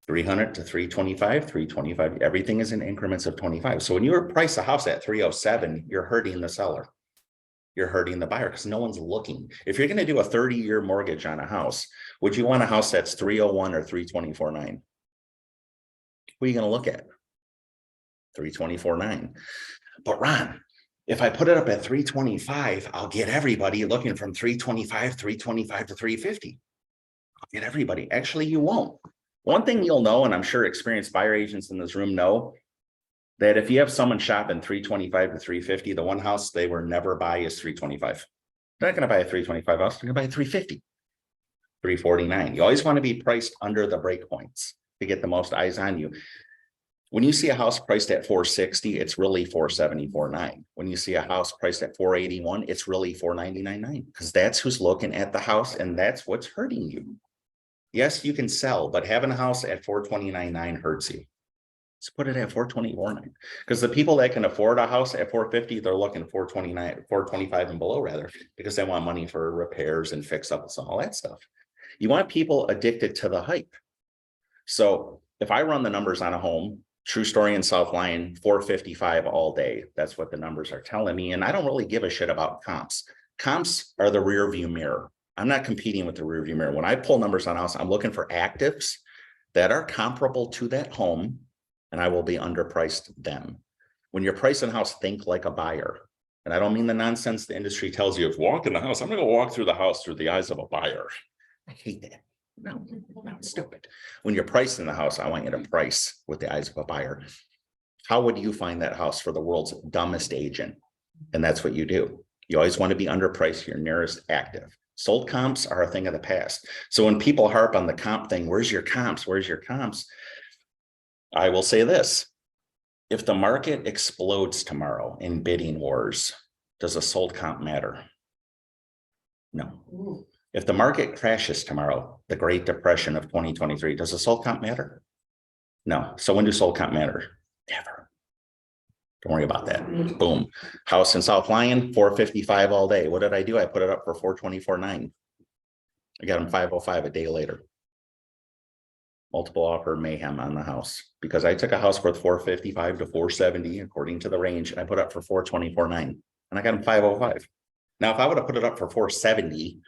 [SPEAKER 7] 300 to 325, 325, everything is in increments of 25. So when you price a house at 307, you're hurting the seller. You're hurting the buyer because no one's looking. If you're going to do a 30-year mortgage on a house, would you want a house that's 301 or 324.9? What are you going to look at? 324.9. But Ron, if I put it up at 325, I'll get everybody looking from 325 to 350. I'll get everybody. Actually, you won't. One thing you'll know, and I'm sure experienced buyer agents in this room know, that if you have someone shopping 325 to 350, the one house they will never buy is 325. They're not going to buy a 325 house, they're going to buy a 350, 349. You always want to be priced under the break points to get the most eyes on you. When you see a house priced at 460, it's really 474.9. When you see a house priced at 481, it's really 499.9 because that's who's looking at the house and that's what's hurting you. Yes, you can sell, but having a house at 429.9 hurts you. Let's put it at 424.9 because the people that can afford a house at 450, they're looking 429, 425 and below rather, because they want money for repairs and fix ups and all that stuff. You want people addicted to the hype. So if I run the numbers on a home, true story in South Lyon, 455 all day. That's what the numbers are telling me. And I don't really give a shit about comps. Comps are the rear view mirror. I'm not competing with the rear view mirror. When I pull numbers on a house, I'm looking for actives that are comparable to that home, and I will be underpriced them. When you're pricing a house, think like a buyer. And I don't mean the nonsense the industry tells you, if walk in the house, I'm going to go walk through the house through the eyes of a buyer. I hate that. No, it's stupid. When you're pricing the house, I want you to price with the eyes of a buyer. How would you find that house for the world's dumbest agent? And that's what you do. You always want to be underpriced your nearest active. Sold comps are a thing of the past. So when people harp on the comp thing, where's your comps? Where's your comps? I will say this. If the market explodes tomorrow in bidding wars, does a sold comp matter? No. If the market crashes tomorrow, the Great Depression of 2023, does a sold comp matter? No. So when do sold comp matter? Never. Don't worry about that. Boom. House in South Lyon, 455 all day. What did I do? I put it up for 424.9. I got them 505 a day later. Multiple offer mayhem on the house because I took a house worth 455 to 470 according to the range and I put up for 424.9 and I got them 505. Now, if I would have put it up for 470,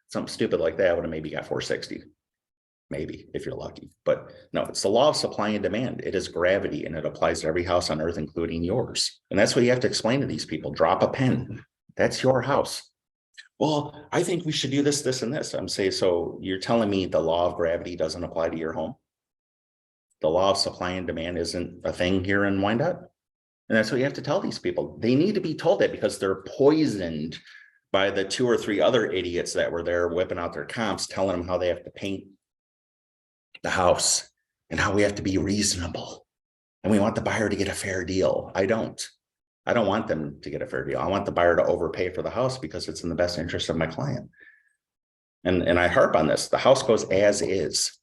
[SPEAKER 7] something stupid like that, I would have maybe got 460. Maybe if you're lucky, but no, it's the law of supply and demand. It is gravity and it applies to every house on earth, including yours. And that's what you have to explain to these people. Drop a pen. That's your house. Well, I think we should do this, this, and this. I'm saying, so you're telling me the law of gravity doesn't apply to your home? The law of supply and demand isn't a thing here in Wyandotte? And that's what you have to tell these people. They need to be told that because they're poisoned by the 2 or 3 other idiots that were there whipping out their comps, telling them how they have to paint the house and how we have to be reasonable. And we want the buyer to get a fair deal. I don't want them to get a fair deal. I want the buyer to overpay for the house because it's in the best interest of my client. And I harp on this. The house goes as is.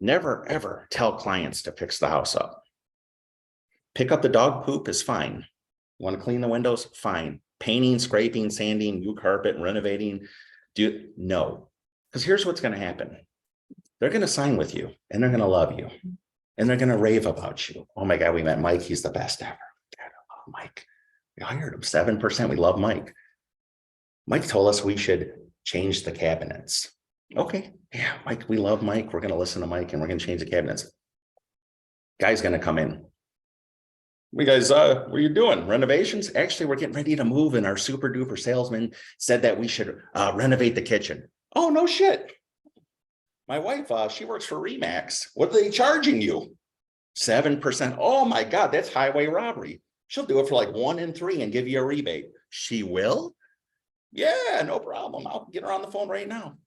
[SPEAKER 7] Never, ever tell clients to fix the house up. Pick up the dog poop is fine. Want to clean the windows? Fine. Painting, scraping, sanding, new carpet, renovating. No. Because here's what's going to happen. They're going to sign with you and they're going to love you. And they're going to rave about you. Oh my God, we met Mike. He's the best ever. God, I love Mike. We hired him 7%. We love Mike. Mike told us we should change the cabinets. Okay. Yeah, Mike, we love Mike. We're going to listen to Mike and we're going to change the cabinets. Guy's going to come in. We guys, what are you doing? Renovations? Actually, we're getting ready to move and our super duper salesman said that we should renovate the kitchen. Oh, no shit. My wife, she works for Remax. What are they charging you? 7%. Oh my God, that's highway robbery. She'll do it for like 1 in 3 and give you a rebate. She will? Yeah, no problem. I'll get her on the phone right now.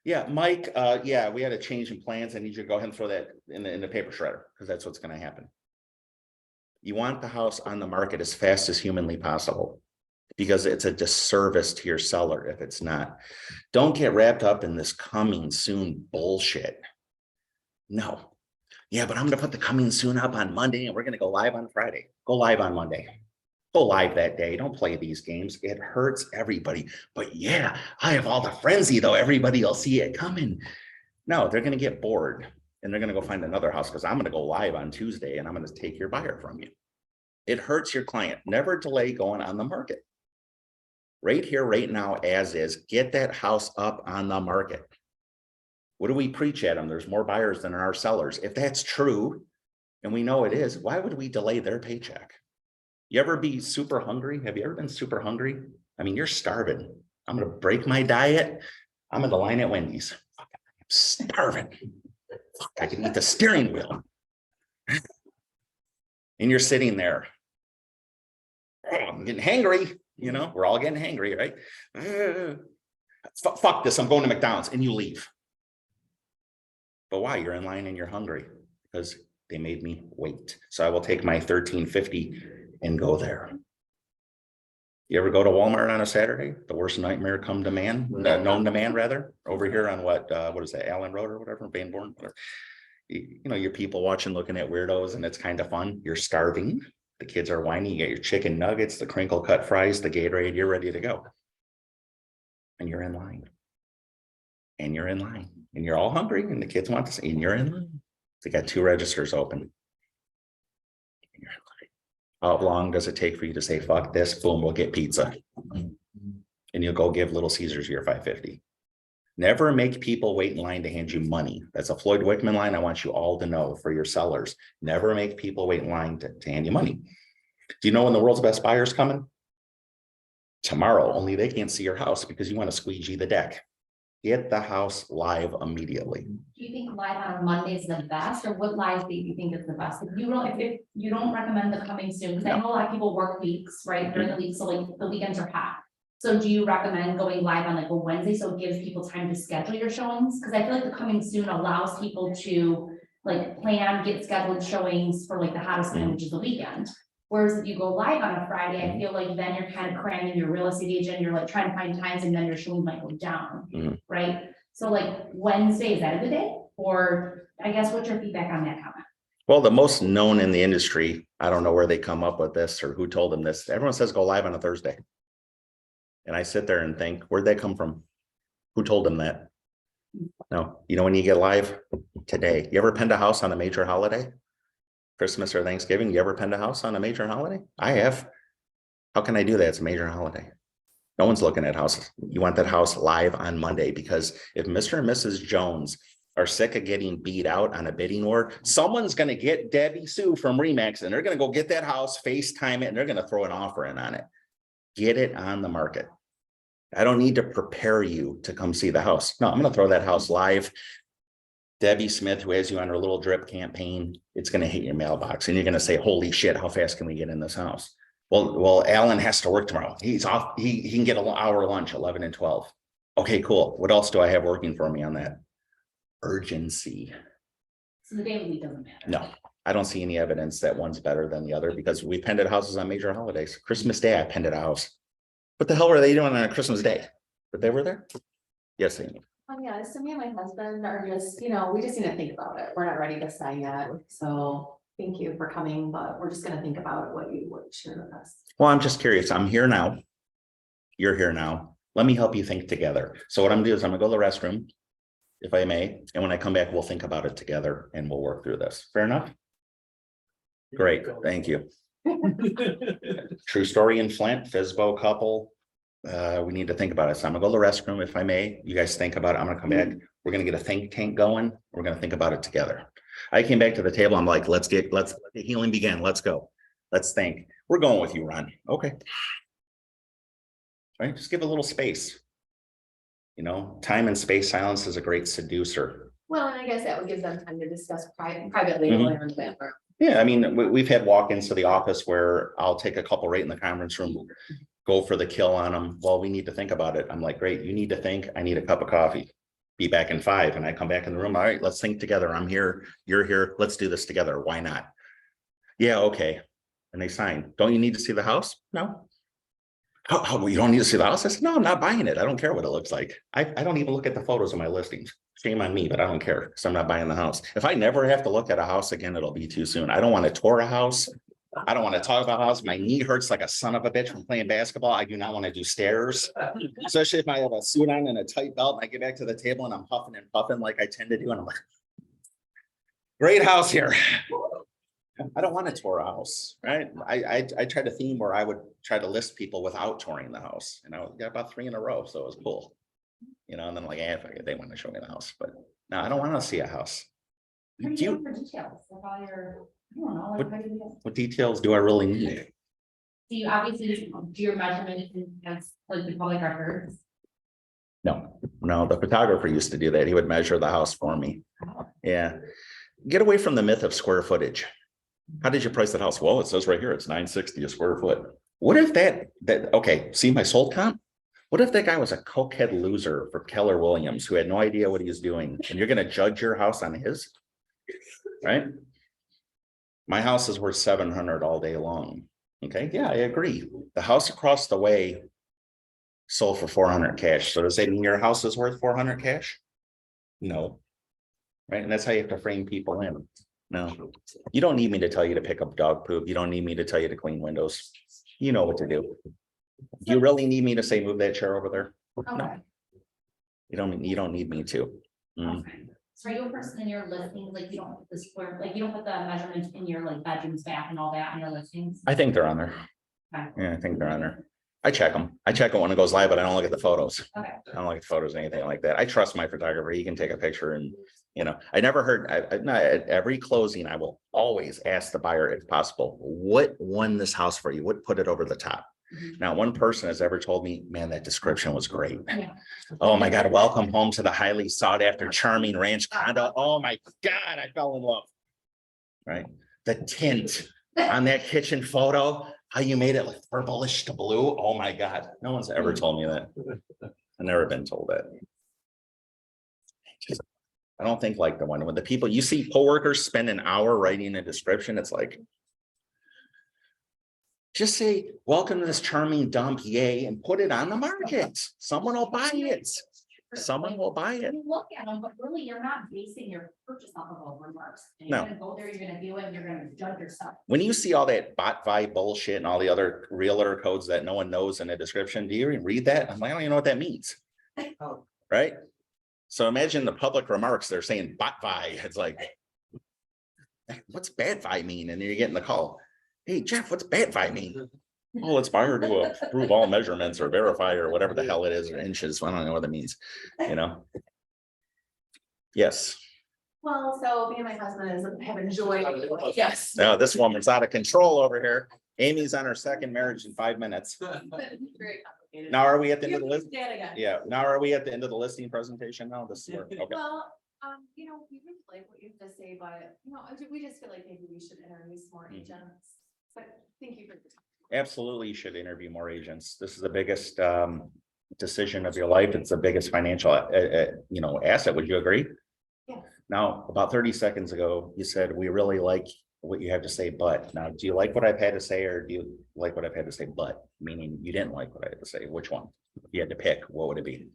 [SPEAKER 7] Yeah, Mike, yeah, we had a change in plans. I need you to go ahead and throw that in the paper shredder because that's what's going to happen. You want the house on the market as fast as humanly possible because it's a disservice to your seller if it's not. Don't get wrapped up in this coming soon bullshit. No. Yeah, but I'm going to put the coming soon up on Monday and we're going to go live on Friday. Go live on Monday. Go live that day. Don't play these games. It hurts everybody. But yeah, I have all the frenzy though. Everybody will see it coming. No, they're going to get bored and they're going to go find another house because I'm going to go live on Tuesday and I'm going to take your buyer from you. It hurts your client. Never delay going on the market. Right here, right now, as is, get that house up on the market. What do we preach at them? There's more buyers than there are sellers. If that's true, and we know it is, why would we delay their paycheck? You ever be super hungry? Have you ever been super hungry? I mean, you're starving. I'm going to break my diet. I'm in the line at Wendy's. I'm starving. I can eat the steering wheel. And you're sitting there. Oh, I'm getting hangry. You know, we're all getting hangry, right? Fuck this. I'm going to McDonald's and you leave. But why? You're in line and you're hungry because they made me wait. So I will take my $13.50 and go there. You ever go to Walmart on a Saturday? The worst nightmare come to man, known to man rather, over here on what is that, Allen Road or whatever, Van Born, whatever. You know, your people watching, looking at weirdos and it's kind of fun. You're starving. The kids are whining. You get your chicken nuggets, the crinkle cut fries, the Gatorade, you're ready to go. And you're in line. And you're in line. And you're all hungry and the kids want to see, and you're in line. They got 2 registers open. And you're in line. How long does it take for you to say, fuck this, boom, we'll get pizza. And you'll go give Little Caesars your $5.50. Never make people wait in line to hand you money. That's a Floyd Wickman line I want you all to know for your sellers. Never make people wait in line to hand you money. Do you know when the world's best buyer's coming? Tomorrow, only they can't see your house because you want to squeegee the deck. Get the house live immediately.
[SPEAKER 9] Do you think live on Monday is the best, or what live do you think is the best? If you don't recommend the coming soon, because I know a lot of people work weeks, right, during the week, so like the weekends are packed. So do you recommend going live on like a Wednesday, so it gives people time to schedule your showings? Because I feel like the coming soon allows people to like plan, get scheduled showings for like the hottest time, which is the weekend. Whereas if you go live on a Friday, I feel like then you're kind of cramming your real estate agent, you're like trying to find times and then your showing might go down, right? So like Wednesday, is that a good day? Or I guess what's your feedback on that comment?
[SPEAKER 7] Well, the most known in the industry, I don't know where they come up with this or who told them this. Everyone says go live on a Thursday. And I sit there and think, where'd that come from? Who told them that? No, you know when you get live? Today. You ever penned a house on a major holiday? Christmas or Thanksgiving? You ever penned a house on a major holiday? I have. How can I do that? It's a major holiday. No one's looking at houses. You want that house live on Monday because if Mr. and Mrs. Jones are sick of getting beat out on a bidding war, someone's going to get Debbie Sue from Remax and they're going to go get that house, FaceTime it, and they're going to throw an offer in on it. Get it on the market. I don't need to prepare you to come see the house. No, I'm going to throw that house live. Debbie Smith, who has you on her little drip campaign, it's going to hit your mailbox and you're going to say, holy shit, how fast can we get in this house? Well, Alan has to work tomorrow. He's off. He can get an hour lunch, 11 and 12. Okay, cool. What else do I have working for me on that? Urgency.
[SPEAKER 9] So the day of the week doesn't matter.
[SPEAKER 7] No, I don't see any evidence that one's better than the other because we pended houses on major holidays. Christmas Day, I pended a house. What the hell were they doing on a Christmas Day? But they were there? Yes, Amy.
[SPEAKER 10] Yeah, so me and my husband are just, we just need to think about it. We're not ready to sign yet, so thank you for coming, but we're just gonna think about what you would share with us.
[SPEAKER 7] Well, I'm just curious. I'm here now. You're here now. Let me help you think together. So what I'm gonna do is I'm gonna go to the restroom, if I may, and when I come back, we'll think about it together and we'll work through this. Fair enough? Great, thank you. True story in Flint, Fisbo couple. We need to think about it. So I'm gonna go to the restroom, if I may. You guys think about it. I'm gonna come back. We're gonna get a think tank going. We're gonna think about it together. I came back to the table. I'm like, let's let the healing begin. Let's go. Let's think. We're going with you, Ron. Okay. Right, just give a little space. Time and space silence is a great seducer.
[SPEAKER 10] Well, and I guess that would give them time to discuss privately.
[SPEAKER 7] Mhm. Yeah, I mean, we've had walk-ins to the office where I'll take a couple right in the conference room, go for the kill on them. Well, we need to think about it. I'm like, great, you need to think. I need a cup of coffee. Be back in 5. And I come back in the room. All right, let's think together. I'm here. You're here. Let's do this together. Why not? Yeah, okay. And they sign. Don't you need to see the house? No. Oh, you don't need to see the house? I said, no, I'm not buying it. I don't care what it looks like. I don't even look at the photos of my listings. Shame on me, but I don't care because I'm not buying the house. If I never have to look at a house again, it'll be too soon. I don't want to tour a house. I don't want to talk about a house. My knee hurts like a son of a bitch from playing basketball. I do not want to do stairs, especially if I have a suit on and a tight belt and I get back to the table and I'm huffing and puffing like I tend to do. And I'm like, great house here. I don't want to tour a house, right? I tried a theme where I would try to list people without touring the house, and I got about 3 in a row, so it was cool. And then like, they want to show me the house, but no, I don't want to see a house.
[SPEAKER 9] What do you want for details? Like all your, I don't know, like how do you?
[SPEAKER 7] What details do I really need?
[SPEAKER 9] Do you obviously do your measurement as like the public records?
[SPEAKER 7] No, the photographer used to do that. He would measure the house for me. Yeah. Get away from the myth of square footage. How did you price that house? Well, it says right here, it's $960 a square foot. What if okay, see my sold comp? What if that guy was a cokehead loser for Keller Williams who had no idea what he was doing? And you're going to judge your house on his, right? My house is worth $700 all day long. Okay, yeah, I agree. The house across the way sold for $400 cash. So does that mean your house is worth $400 cash? No. Right, and that's how you have to frame people in. No, you don't need me to tell you to pick up dog poop. You don't need me to tell you to clean windows. You know what to do. Do you really need me to say, move that chair over there?
[SPEAKER 9] Okay.
[SPEAKER 7] No. You don't need me to.
[SPEAKER 9] Okay. So are you a person in your listings, like you don't put the square, like you don't put the measurements in your like bedrooms, bath and all that on your listings?
[SPEAKER 7] I think they're on there.
[SPEAKER 9] Okay.
[SPEAKER 7] Yeah, I think they're on there. I check them. I check it when it goes live, but I don't look at the photos.
[SPEAKER 9] Okay.
[SPEAKER 7] I don't look at photos, anything like that. I trust my photographer. He can take a picture and, I never heard, at every closing, I will always ask the buyer if possible, what won this house for you? What put it over the top?
[SPEAKER 9] Mhm.
[SPEAKER 7] Not one person has ever told me, man, that description was great.
[SPEAKER 9] Yeah.
[SPEAKER 7] Oh my God, welcome home to the highly sought after charming ranch condo. Oh my God, I fell in love. Right? The tint on that kitchen photo, how you made it like purplish to blue. Oh my God, no one's ever told me that. I've never been told that. I don't think like the one when the people you see coworkers spend an hour writing a description, it's like, just say, welcome to this charming dump, yay, and put it on the market. Someone will buy it. Someone will buy it.
[SPEAKER 9] You look at them, but really you're not basing your purchase off of those remarks. And
[SPEAKER 7] No.
[SPEAKER 9] You're gonna go there, you're gonna do it, and you're gonna judge yourself.
[SPEAKER 7] When you see all that bot vibe bullshit and all the other realtor codes that no one knows in the description, do you even read that? I'm like, I don't even know what that means.
[SPEAKER 8] Oh.
[SPEAKER 7] Right? So imagine the public remarks, they're saying bot vibe. It's like, what's bad vibe mean? And then you're getting the call. Hey, Jeff, what's bad vibe mean? Oh, it's buyer to approve all measurements or verify or whatever the hell it is, or inches. I don't know what that means, Yes.
[SPEAKER 10] Well, so me and my husband have enjoyed, yes.
[SPEAKER 7] Now this woman's out of control over here. Amy's on her second marriage in 5 minutes.
[SPEAKER 10] Very complicated.
[SPEAKER 7] Now are we at the end of the list?
[SPEAKER 10] Dad again.
[SPEAKER 7] Yeah, now are we at the end of the listing presentation now? This is where, okay.
[SPEAKER 10] Well, we really like what you have to say, but, we just feel like maybe we should interview some more agents. But thank you for your time.
[SPEAKER 7] Absolutely, you should interview more agents. This is the biggest decision of your life. It's the biggest financial asset. Would you agree?
[SPEAKER 10] Yeah.
[SPEAKER 7] Now, about 30 seconds ago, you said, we really like what you have to say, but now, do you like what I've had to say, or do you like what I've had to say, but, meaning you didn't like what I had to say? Which one? If you had to pick, what would it be?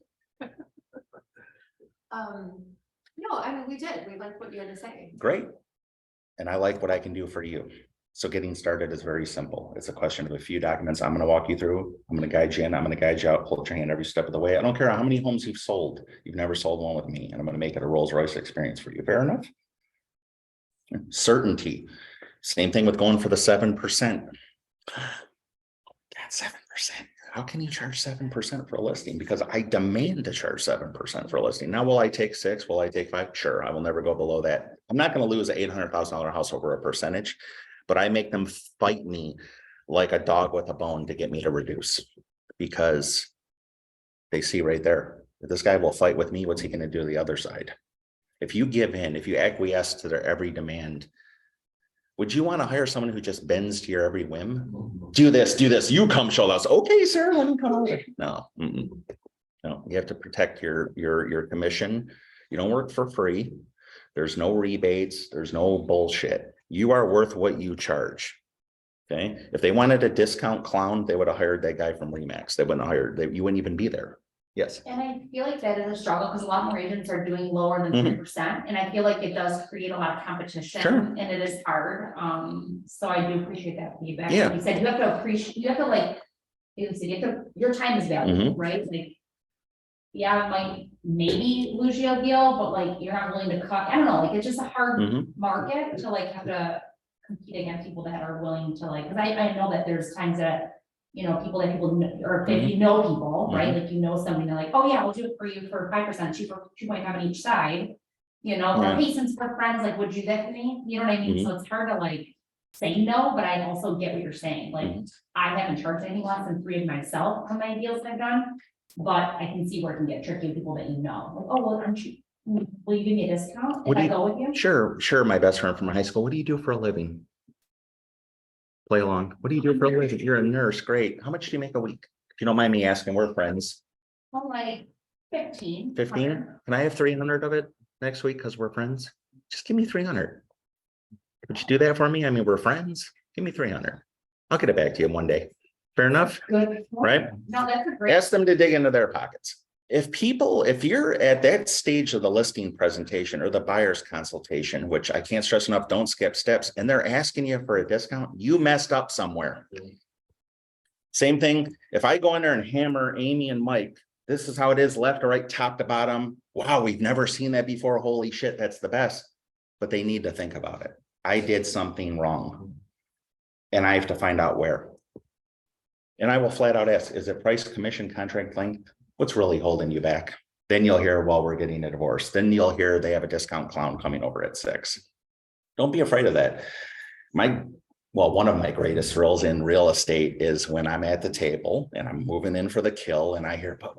[SPEAKER 10] No, I mean, we did, we liked what you had to say.
[SPEAKER 7] Great. And I like what I can do for you. So getting started is very simple. It's a question of a few documents I'm going to walk you through. I'm going to guide you in. I'm going to guide you out, hold your hand every step of the way. I don't care how many homes you've sold. You've never sold one with me, and I'm going to make it a Rolls Royce experience for you. Fair enough? Certainty. Same thing with going for the 7%. That's 7%. How can you charge 7% for a listing? Because I demand to charge 7% for a listing. Now, will I take 6? Will I take 5? Sure, I will never go below that. I'm not going to lose an $800,000 house over a percentage, but I make them fight me like a dog with a bone to get me to reduce, because they see right there, if this guy will fight with me, what's he going to do to the other side? If you give in, if you acquiesce to their every demand, would you want to hire someone who just bends to your every whim? Do this, you come show us. Okay, sir, let me come over. No, no, you have to protect your commission. You don't work for free. There's no rebates. There's no bullshit. You are worth what you charge. Okay. If they wanted a discount clown, they would have hired that guy from Remax. They wouldn't have hired, you wouldn't even be there. Yes.
[SPEAKER 9] And I feel like that is a struggle because a lot more agents are doing lower than
[SPEAKER 7] Mhm.
[SPEAKER 9] 3%. And I feel like it does create a lot of competition,
[SPEAKER 7] Sure.
[SPEAKER 9] and it is hard. So I do appreciate that feedback.
[SPEAKER 7] Yeah.
[SPEAKER 9] Like you said, you have to appreciate, you have to like, you have to, your time is valuable,
[SPEAKER 7] Mm-hmm.
[SPEAKER 9] right? Like, yeah, it might maybe lose you a deal, but like, you're not willing to cut, I don't know, like, it's just a hard
[SPEAKER 7] Mhm.
[SPEAKER 9] market to like have to compete against people that are willing to like, because I know that there's times that, you know, people know, or if you know people, right, like, you know, somebody, they're like, oh yeah, we'll do it for you for 5% cheaper, 2.5 on each side. You know, or
[SPEAKER 7] Yeah.
[SPEAKER 9] hey, since we're friends, like, would you do that for me? You know what I mean? So it's hard to like say no, but I also get what you're saying. Like, I haven't charged anything less than 3 of myself on my deals I've done, but I can see where it can get tricky with people that you know. Like, oh, well, aren't you, will you give me a discount if I go with you?
[SPEAKER 7] Sure. My best friend from high school. What do you do for a living? Play along. What do you do for a living? You're a nurse. Great. How much do you make a week? If you don't mind me asking, we're friends.
[SPEAKER 9] I'm like 15.
[SPEAKER 7] 15? Can I have 300 of it next week because we're friends? Just give me 300. Would you do that for me? I mean, we're friends. Give me 300. I'll get it back to you one day. Fair enough?
[SPEAKER 9] Good.
[SPEAKER 7] Right?
[SPEAKER 9] No, that's a great.
[SPEAKER 7] Ask them to dig into their pockets. If you're at that stage of the listing presentation or the buyer's consultation, which I can't stress enough, don't skip steps, and they're asking you for a discount, you messed up somewhere. Same thing, if I go in there and hammer Amy and Mike, this is how it is, left to right, top to bottom. Wow, we've never seen that before. Holy shit, that's the best. But they need to think about it. I did something wrong. And I have to find out where. And I will flat out ask, is it price, commission, contract length? What's really holding you back? Then you'll hear, well, we're getting a divorce. Then you'll hear they have a discount clown coming over at 6. Don't be afraid of that. One of my greatest thrills in real estate is when I'm at the table and I'm moving in for the kill and I hear, but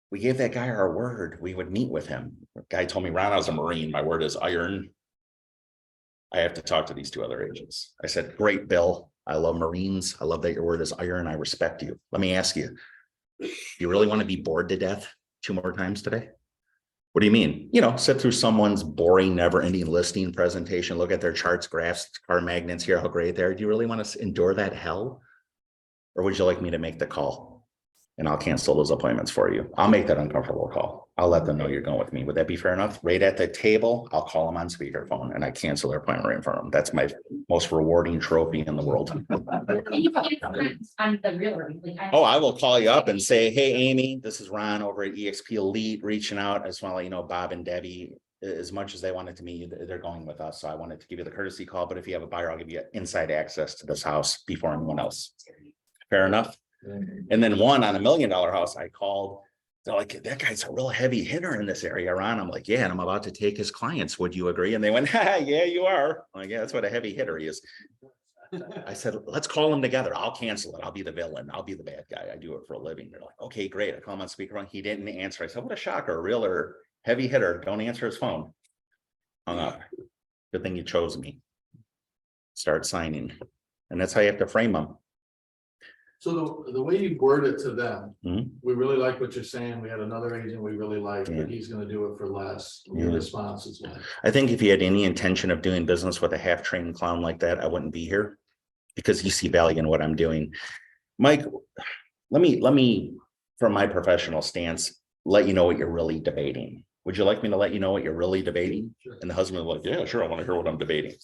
[SPEAKER 7] we gave that guy our word. We would meet with him. The guy told me, Ron, I was a Marine. My word is iron. I have to talk to these 2 other agents. I said, great, Bill. I love Marines. I love that your word is iron. I respect you. Let me ask you, you really want to be bored to death 2 more times today? What do you mean? Sit through someone's boring, never-ending listing presentation, look at their charts, graphs, car magnets, hear how great they are. Do you really want to endure that hell? Or would you like me to make the call? And I'll cancel those appointments for you. I'll make that uncomfortable call. I'll let them know you're going with me. Would that be fair enough? Right at the table, I'll call them on speakerphone and I cancel their appointment right in front of them. That's my most rewarding trophy in the world.
[SPEAKER 9] I'm the realtor.
[SPEAKER 7] Oh, I will call you up and say, hey, Amy, this is Ron over at eXp Elite reaching out. I just want to let you know, Bob and Debbie, as much as they wanted to meet you, they're going with us. So I wanted to give you the courtesy call, but if you have a buyer, I'll give you inside access to this house before anyone else. Fair enough? And then one on $1 million house, I called. They're like, that guy's a real heavy hitter in this area, Ron. I'm like, yeah, and I'm about to take his clients. Would you agree? And they went, yeah, you are. I'm like, yeah, that's what a heavy hitter is. I said, let's call them together. I'll cancel it. I'll be the villain. I'll be the bad guy. I do it for a living. They're like, okay, great. I call him on speakerphone. He didn't answer. I said, what a shocker. A realtor, heavy hitter. Don't answer his phone. Hung up. Good thing you chose me. Start signing. And that's how you have to frame them.
[SPEAKER 5] So the way you word it to them,
[SPEAKER 7] Mhm.
[SPEAKER 5] we really like what you're saying. We had another agent we really like,
[SPEAKER 7] Yeah.
[SPEAKER 5] but he's gonna do it for less. Your
[SPEAKER 7] Yeah.
[SPEAKER 5] response is what?
[SPEAKER 7] I think if you had any intention of doing business with a half-trained clown like that, I wouldn't be here. Because you see value in what I'm doing. Mike, let me, from my professional stance, let you know what you're really debating. Would you like me to let you know what you're really debating?
[SPEAKER 5] Sure.
[SPEAKER 7] And the husband was like, yeah, sure, I want to hear what I'm debating.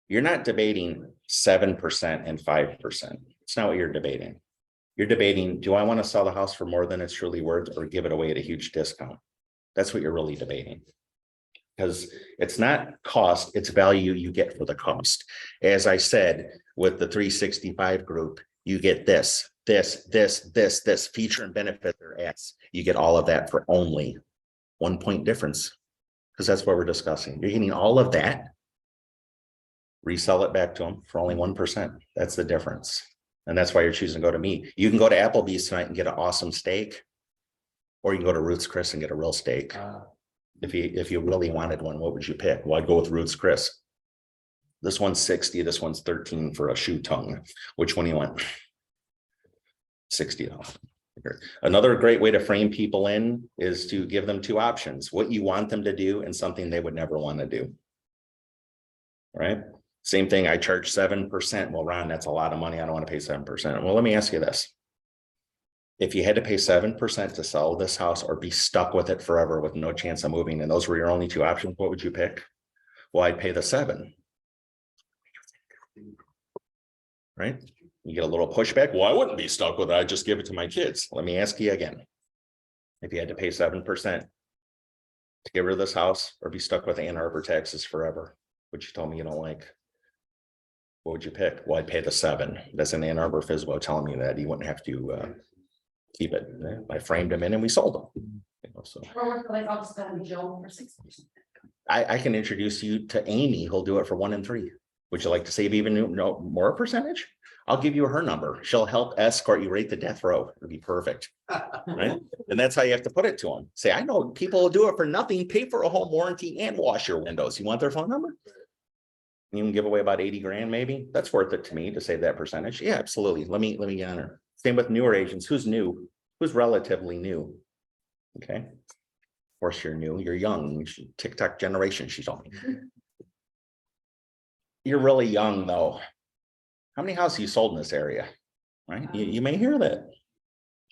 [SPEAKER 7] You're not debating 7% and 5%. It's not what you're debating. You're debating, do I want to sell the house for more than it's truly worth or give it away at a huge discount? That's what you're really debating. Because it's not cost, it's value you get for the cost. As I said, with the 365 group, you get this feature and benefit their ads. You get all of that for only 1 point difference. Because that's what we're discussing. You're getting all of that. Resell it back to them for only 1%. That's the difference. And that's why you're choosing to go to me. You can go to Applebee's tonight and get an awesome steak. Or you can go to Ruth's Chris and get a real steak. If you really wanted one, what would you pick? Well, I'd go with Ruth's Chris. This one's 60, this one's 13 for a shoe tongue. Which one do you want? 60. Another great way to frame people in is to give them two options, what you want them to do and something they would never want to do. Right? Same thing, I charge 7%. Well, Ron, that's a lot of money. I don't want to pay 7%. Well, let me ask you this. If you had to pay 7% to sell this house or be stuck with it forever with no chance of moving, and those were your only two options, what would you pick? Well, I'd pay the 7. Right? You get a little pushback. Well, I wouldn't be stuck with it. I'd just give it to my kids. Let me ask you again. If you had to pay 7% to get rid of this house or be stuck with Ann Arbor taxes forever, which you told me you don't like, what would you pick? Well, I'd pay the 7. That's an Ann Arbor FSBO telling me that he wouldn't have to keep it. I framed him in and we sold them. You know, so
[SPEAKER 9] Or like I'll just go to Joe for 6%.
[SPEAKER 7] I can introduce you to Amy, who'll do it for 1 and 3. Would you like to save even more percentage? I'll give you her number. She'll help escort you right to death row. It'll be perfect. Right? And that's how you have to put it to them. Say, I know people will do it for nothing, pay for a home warranty and wash your windows. You want their phone number? You can give away about 80 grand, maybe. That's worth it to me to save that percentage. Yeah, absolutely. Let me get on her. Same with newer agents. Who's new? Who's relatively new? Okay. Of course, you're new. You're young. TikTok generation, she told me. You're really young, though. How many houses you sold in this area? Right? You may hear that.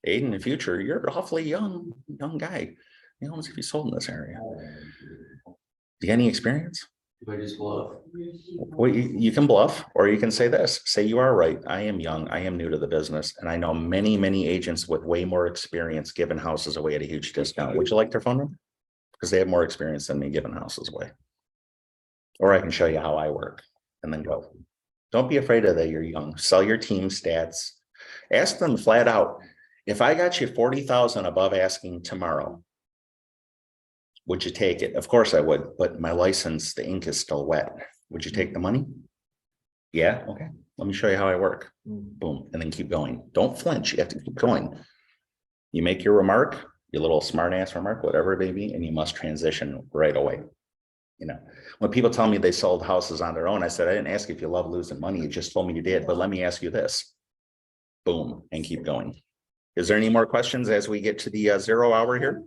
[SPEAKER 7] Aiden, in the future, you're an awfully young guy. You know, if you sold in this area. Do you got any experience?
[SPEAKER 5] If I just bluff.
[SPEAKER 7] Well, you can bluff, or you can say this. Say you are right. I am young. I am new to the business. And I know many agents with way more experience giving houses away at a huge discount. Would you like their phone number? Because they have more experience than me giving houses away. Or I can show you how I work and then go. Don't be afraid of that. You're young. Sell your team stats. Ask them flat out. If I got you 40,000 above asking tomorrow, would you take it? Of course I would, but my license, the ink is still wet. Would you take the money? Yeah, okay. Let me show you how I work. Boom, and then keep going. Don't flinch. You have to keep going. You make your remark, your little smart ass remark, whatever it may be, and you must transition right away. You know, when people tell me they sold houses on their own, I said, I didn't ask if you love losing money. You just told me you did, but let me ask you this. Boom, and keep going. Is there any more questions as we get to the 0 hour here?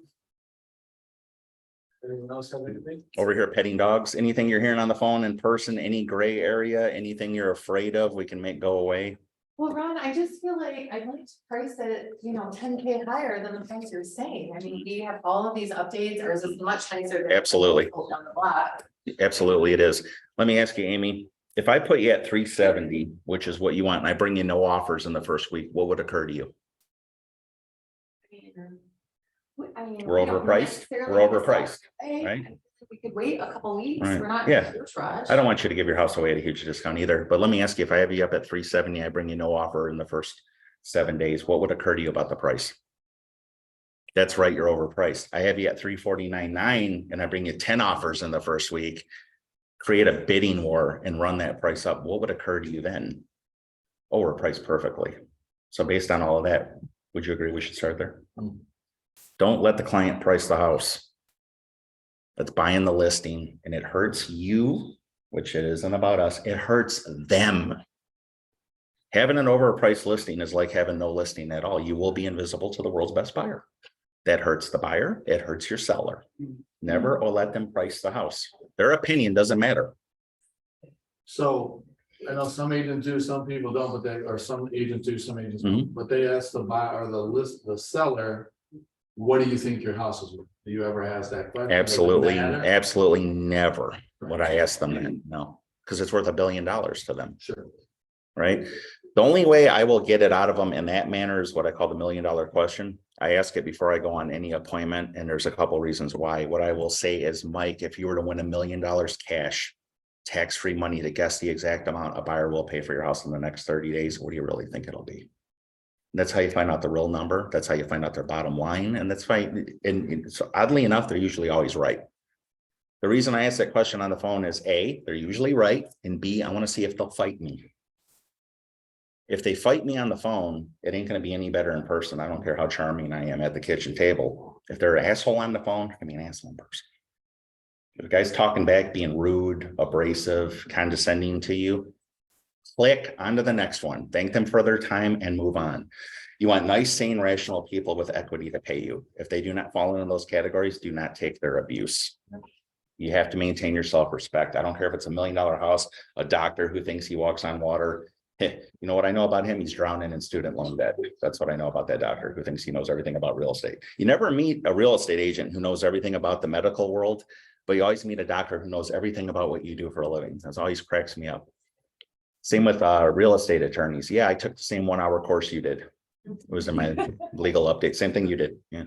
[SPEAKER 5] Anyone else have anything?
[SPEAKER 7] Over here petting dogs, anything you're hearing on the phone in person, any gray area, anything you're afraid of, we can make go away.
[SPEAKER 10] Well, Ron, I just feel like I'd like to price it, 10K higher than the price you're saying. I mean, do you have all of these updates or is it much nicer? than
[SPEAKER 7] Absolutely.
[SPEAKER 10] On the block?
[SPEAKER 7] Absolutely, it is. Let me ask you, Amy, if I put you at 370, which is what you want, and I bring you no offers in the first week, what would occur to you? We're overpriced. We're overpriced, right?
[SPEAKER 10] We could wait a couple weeks.
[SPEAKER 7] Right.
[SPEAKER 10] We're not
[SPEAKER 7] Yeah.
[SPEAKER 10] in a huge rush.
[SPEAKER 7] I don't want you to give your house away at a huge discount either, but let me ask you, if I have you up at 370, I bring you no offer in the first 7 days, what would occur to you about the price? That's right, you're overpriced. I have you at 349.9 and I bring you 10 offers in the first week, create a bidding war and run that price up. What would occur to you then? Overpriced perfectly. So based on all of that, would you agree we should start there? Don't let the client price the house. That's buying the listing and it hurts you, which it isn't about us. It hurts them. Having an overpriced listing is like having no listing at all. You will be invisible to the world's best buyer. That hurts the buyer. It hurts your seller. Never let them price the house. Their opinion doesn't matter.
[SPEAKER 5] So I know some agents do, some people don't, but or some agents do, some agents
[SPEAKER 7] Mm-hmm.
[SPEAKER 5] don't, but they ask the buyer or the seller, what do you think your house is worth? Do you ever ask that question? Does it
[SPEAKER 7] Absolutely,
[SPEAKER 5] matter?
[SPEAKER 7] absolutely never would I ask them that. No, because it's worth $1 billion to them.
[SPEAKER 5] Sure.
[SPEAKER 7] Right? The only way I will get it out of them in that manner is what I call the $1 million question. I ask it before I go on any appointment, and there's a couple reasons why. What I will say is, Mike, if you were to win $1 million cash, tax-free money to guess the exact amount a buyer will pay for your house in the next 30 days, what do you really think it'll be? That's how you find out the real number. That's how you find out their bottom line. And that's why, and so oddly enough, they're usually always right. The reason I ask that question on the phone is A, they're usually right, and B, I want to see if they'll fight me. If they fight me on the phone, it ain't going to be any better in person. I don't care how charming I am at the kitchen table. If they're an asshole on the phone, they're going to be an asshole in person. If the guy's talking back, being rude, abrasive, condescending to you, click onto the next one. Thank them for their time and move on. You want nice, sane, rational people with equity to pay you. If they do not fall into those categories, do not take their abuse. You have to maintain your self-respect. I don't care if it's $1 million house, a doctor who thinks he walks on water. Hey, you know what I know about him? He's drowning in student loan debt. That's what I know about that doctor who thinks he knows everything about real estate. You never meet a real estate agent who knows everything about the medical world, but you always meet a doctor who knows everything about what you do for a living. That's always cracks me up. Same with real estate attorneys. Yeah, I took the same 1-hour course you did. It was in my legal update. Same thing you did. Yeah.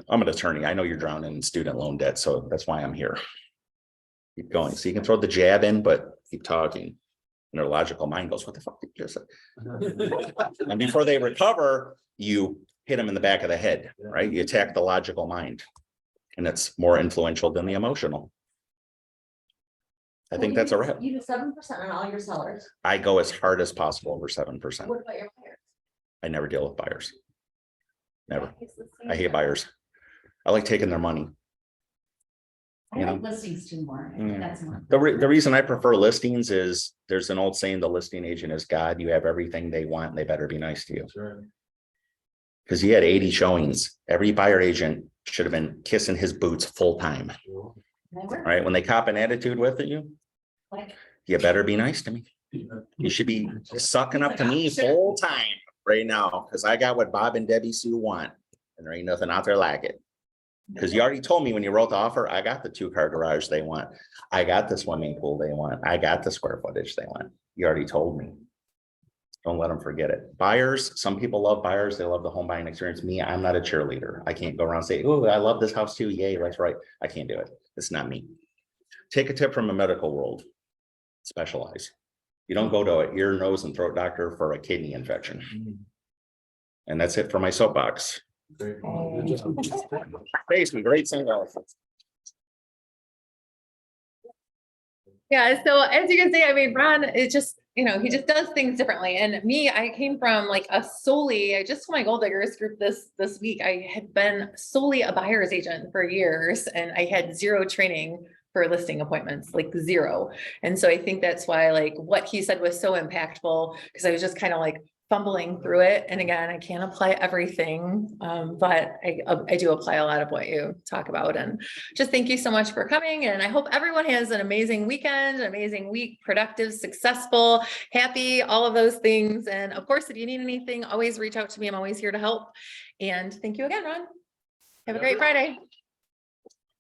[SPEAKER 7] I'm an attorney. I know you're drowning in student loan debt, so that's why I'm here. Keep going. So you can throw the jab in, but keep talking. And their logical mind goes, what the fuck did you just say? And before they recover, you hit them in the back of the head, right? You attack the logical mind. And it's more influential than the emotional. I think that's a wrap.
[SPEAKER 2] You do 7% on all your sellers.
[SPEAKER 7] I go as hard as possible over 7%.
[SPEAKER 2] What about your buyers?
[SPEAKER 7] I never deal with buyers. Never. I hate buyers. I like taking their money.
[SPEAKER 9] I
[SPEAKER 7] You
[SPEAKER 9] like
[SPEAKER 7] know?
[SPEAKER 9] listings too more.
[SPEAKER 7] Mm.
[SPEAKER 9] That's more.
[SPEAKER 7] The reason I prefer listings is there's an old saying, the listing agent is God. You have everything they want and they better be nice to you.
[SPEAKER 5] Sure.
[SPEAKER 7] Because you had 80 showings. Every buyer agent should have been kissing his boots full time. Right? When they cop an attitude with you,
[SPEAKER 9] Like,
[SPEAKER 7] you better be nice to me. You should be sucking up to me full time right now, because I got what Bob and Debbie Sue want, and there ain't nothing out there like it. Because you already told me when you wrote the offer, I got the 2-car garage they want. I got the swimming pool they want. I got the square footage they want. You already told me. Don't let them forget it. Buyers, some people love buyers. They love the home buying experience. Me, I'm not a cheerleader. I can't go around and say, oh, I love this house too. Yay, that's right. I can't do it. It's not me. Take a tip from a medical world. Specialize. You don't go to an ear, nose, and throat doctor for a kidney infection. And that's it for my soapbox.
[SPEAKER 5] Great. Good job.
[SPEAKER 7] Basically, great singles.
[SPEAKER 1] Yeah, so as you can see, I mean, Ron is just, you know, he just does things differently. And me, I came from like I just told my Gold Diggers group this week, I had been solely a buyer's agent for years and I had zero training for listing appointments, like zero. And so I think that's why like what he said was so impactful, because I was just kind of like fumbling through it. And again, I can't apply everything, but I do apply a lot of what you talk about. And just thank you so much for coming. And I hope everyone has an amazing weekend, an amazing week, productive, successful, happy, all of those things. And of course, if you need anything, always reach out to me. I'm always here to help. And thank you again, Ron. Have a great Friday.